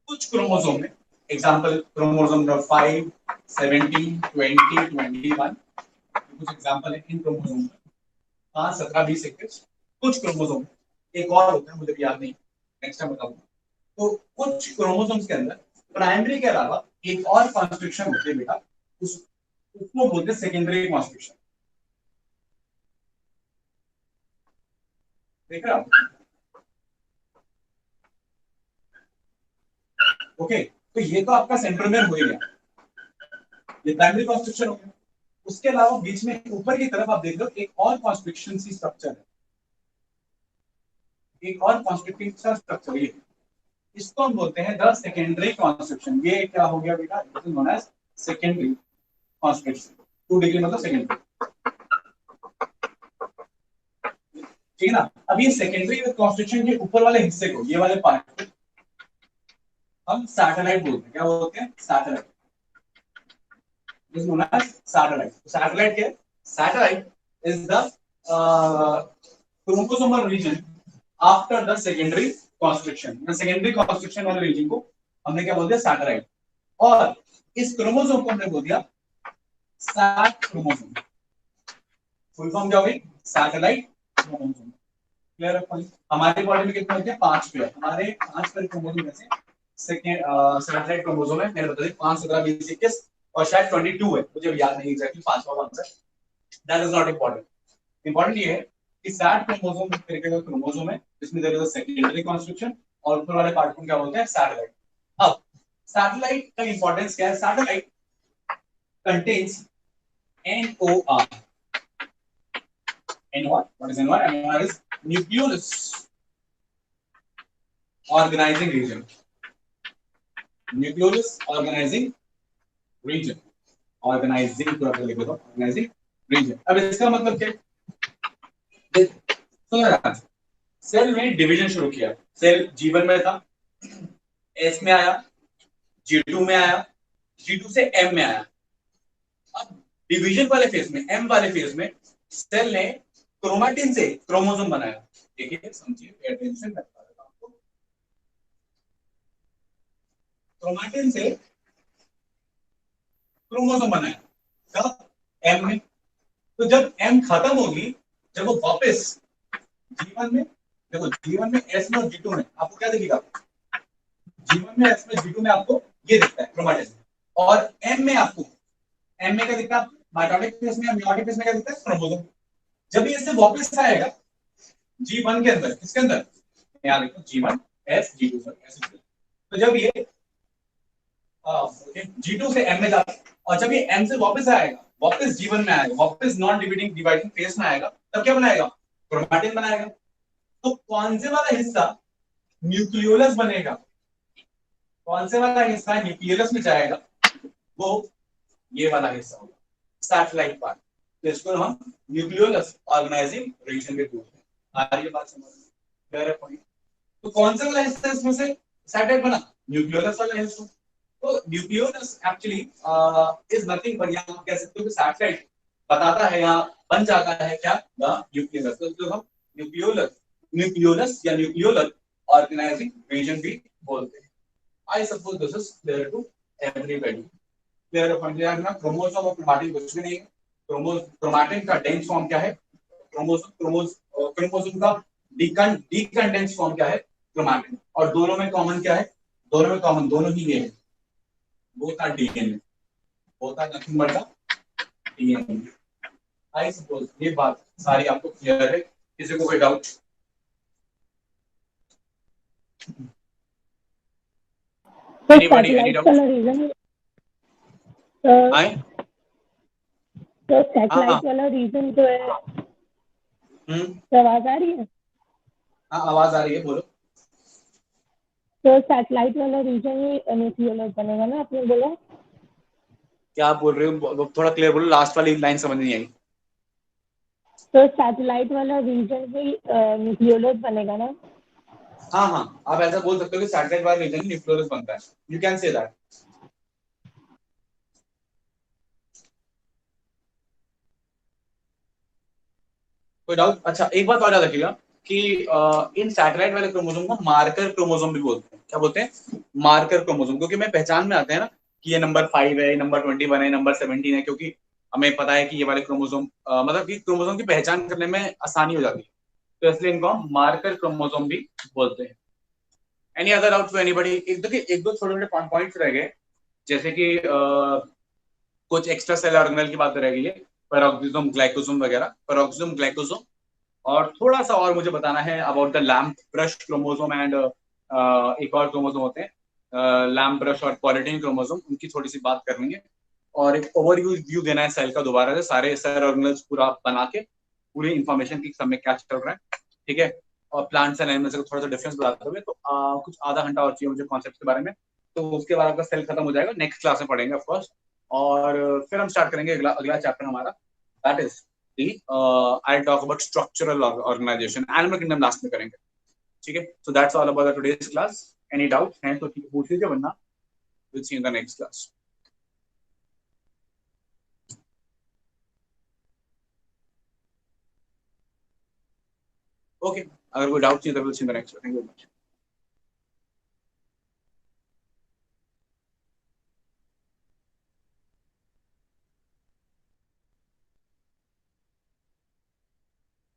कुछ क्रोमोसोम में, एग्जांपल क्रोमोसोम नंबर 5, 17, 20, 21, कुछ एग्जांपल है इन क्रोमोसोम में, 5, 17, 20, 21, कुछ क्रोमोसोम, एक और होता है मुझे याद नहीं, नेक्स्ट टाइम बताऊंगा। तो कुछ क्रोमोसोम्स के अंदर प्राइमरी के अलावा एक और कॉन्स्ट्रिक्शन होती है बेटा, उसको बोलते हैं सेकेंडरी कॉन्स्ट्रिक्शन। देख रहे हो? ओके, तो ये तो आपका सेंट्रोमियर हो ही गया, ये प्राइमरी कॉन्स्ट्रिक्शन हो गया। उसके अलावा बीच में ऊपर की तरफ आप देख लो एक और कॉन्स्ट्रिक्शन सी स्ट्रक्चर है, एक और कॉन्स्ट्रिक्टिंग स्ट्रक्चर, ये इसको हम बोलते हैं द सेकेंडरी कॉन्स्ट्रिक्शन। ये क्या हो गया बेटा, it is known as secondary constriction. 2 degree मतलब सेकेंडरी, ठीक है ना। अब ये सेकेंडरी कॉन्स्ट्रिक्शन के ऊपर वाले हिस्से को, ये वाले पार्ट को हम सैटेलाइट बोलते हैं। क्या बोलते हैं? सैटेलाइट। सैटेलाइट, सैटेलाइट क्या है? Satellite is the chromosomal region after the secondary constriction. Secondary constriction वाले रीजन को हमने क्या बोल दिया? सैटेलाइट। और इस क्रोमोसोम को हमने बोल दिया सैट क्रोमोसोम। फुल फॉर्म क्या होगी? Satellite chromosome. क्लियर है? हमारी बॉडी में कितने होते हैं? 5 पेयर। हमारे 5 पेयर क्रोमोसोम में से सैटेलाइट क्रोमोसोम है, मैंने बता दिया 5, 17, 20, 21 और शायद 22 है, मुझे याद नहीं एग्जैक्टली पांचवा कौन सा। That is not important. Important ये है कि सैट क्रोमोसोम एक तरीके का क्रोमोसोम है जिसमें there is a secondary constriction और ऊपर वाले पार्ट को क्या बोलते हैं? सैटेलाइट। अब सैटेलाइट का इंपॉर्टेंस क्या है? Satellite contains NOR. NOR, what is NOR? NOR is nucleolus organizing region. Nucleolus organizing region. Organizing पूरा लिख दो, organizing region। अब इसका मतलब क्या है? सुनो, सेल में डिवीजन शुरू किया। सेल G1 में था, S में आया, G2 में आया, G2 से M में आया। अब डिवीजन वाले फेज में, M वाले फेज में सेल ने क्रोमैटिन से क्रोमोसोम बनाया। देखिए, समझिए, पे अटेंशन, मैं बता देता हूं आपको। क्रोमैटिन से क्रोमोसोम बनाया कब? M में। तो जब M खत्म होगी, जब वो वापस G1 में, देखो G1 में, S में और G2 में आपको क्या दिखेगा? G1 में, S में, G2 में आपको ये दिखता है क्रोमैटिन, और M में आपको, M में क्या दिखता है? माइटोटिक फेज में या मेयोटिक फेज में क्या दिखता है? क्रोमोसोम। जब ये इससे वापस आएगा G1 के अंदर, किसके अंदर? यहाँ देखो G1 S G2 सर, ऐसे। तो जब ये G2 से M में जाता है और जब ये M से वापस आएगा, वापस G1 में आएगा, वापस नॉन डिवाइडिंग फेज में आएगा, तब क्या बनाएगा? क्रोमैटिन बनाएगा। तो कौन से वाला हिस्सा न्यूक्लियोलस बनेगा? कौन से वाला हिस्सा न्यूक्लियोलस में जाएगा? वो ये वाला हिस्सा होगा, सैटेलाइट पार्ट। तो इसको हम न्यूक्लियोलस ऑर्गेनाइजिंग रीजन के बोलते हैं। आ रही है बात समझ में? क्लियर है पॉइंट? तो कौन सा वाला हिस्सा इसमें से सैटेलाइट बना? न्यूक्लियोलस वाला हिस्सा। तो nucleolus actually is nothing but, यहाँ आप कह सकते हो कि सैटेलाइट बताता है, यहाँ बन जाता है क्या? The nucleolus. तो हम न्यूक्लियोलस या न्यूक्लियोलर ऑर्गेनाइजिंग रीजन भी बोलते हैं। I suppose this is clear to everybody. Clear है पॉइंट? यार ना, क्रोमोसोम और क्रोमैटिन कुछ भी नहीं है। क्रोमैटिन का डेंस फॉर्म क्या है? क्रोमोसोम का डीकंडेंस फॉर्म क्या है? क्रोमैटिन। और दोनों में कॉमन क्या है? दोनों में कॉमन दोनों ही ये है, both are DNA, both are nothing but DNA. I suppose ये बात सारी आपको क्लियर है? किसी को कोई डाउट? Anybody, any doubt? आए तो सैटेलाइट वाला रीजन जो है, आवाज आ रही है? हाँ, आवाज आ रही है, बोलो। तो सैटेलाइट वाला रीजन ही न्यूक्लियोलस बनेगा ना, आपने बोला? क्या आप बोल रहे हो? थोड़ा क्लियर बोलो, लास्ट वाली लाइन समझ नहीं आई। तो सैटेलाइट वाला रीजन ही न्यूक्लियोलस बनेगा ना? हाँ हाँ, आप ऐसा बोल सकते हो कि सैटेलाइट वाला रीजन न्यूक्लियोलस बनता है, यू कैन से दैट। कोई डाउट? अच्छा एक बात और याद रखिएगा कि इन सैटेलाइट वाले क्रोमोसोम को मार्कर क्रोमोसोम भी बोलते हैं। क्या बोलते हैं? मार्कर क्रोमोसोम, क्योंकि मैं पहचान में आते हैं ना कि ये नंबर 5 है, नंबर 21 है, नंबर 17 है, क्योंकि हमें पता है कि ये वाले क्रोमोसोम मतलब कि क्रोमोसोम की पहचान करने में आसानी हो जाती है, तो इसलिए इनको हम मार्कर क्रोमोसोम भी बोलते हैं। Any other doubt to anybody? एक दो छोटे छोटे पॉइंट्स रह गए, जैसे कि कुछ एक्स्ट्रा सेल ऑर्गेनेल की बात रह गई है, पेरोक्सिसोम, ग्लाइकोसोम वगैरह, पेरोक्सिसोम, ग्लाइकोसोम, और थोड़ा सा और मुझे बताना है about the lamp brush chromosome and एक और क्रोमोसोम होते हैं लैम्प ब्रश और पॉलिटीन क्रोमोसोम, उनकी थोड़ी सी बात करेंगे, और एक ओवरव्यू व्यू देना है सेल का दोबारा से, सारे सेल ऑर्गेनेल्स पूरा बना के पूरी इंफॉर्मेशन की सब में क्या चल रहा है, ठीक है। और प्लांट्स एंड एनिमल्स का थोड़ा सा डिफरेंस बताते हुए, तो कुछ आधा घंटा और चाहिए मुझे कॉन्सेप्ट के बारे में, तो उसके बाद आपका सेल खत्म हो जाएगा, नेक्स्ट क्लास में पढ़ेंगे ऑफकोर्स। और फिर हम स्टार्ट करेंगे अगला अगला चैप्टर हमारा, that is I talk about structural organisation, animal kingdom last में करेंगे, ठीक है। So that's all about today's class. Any doubt है तो पूछ लीजिए, वरना will see in the next class. Okay, अगर कोई डाउट चाहिए तो will see in the next. Thank you very much.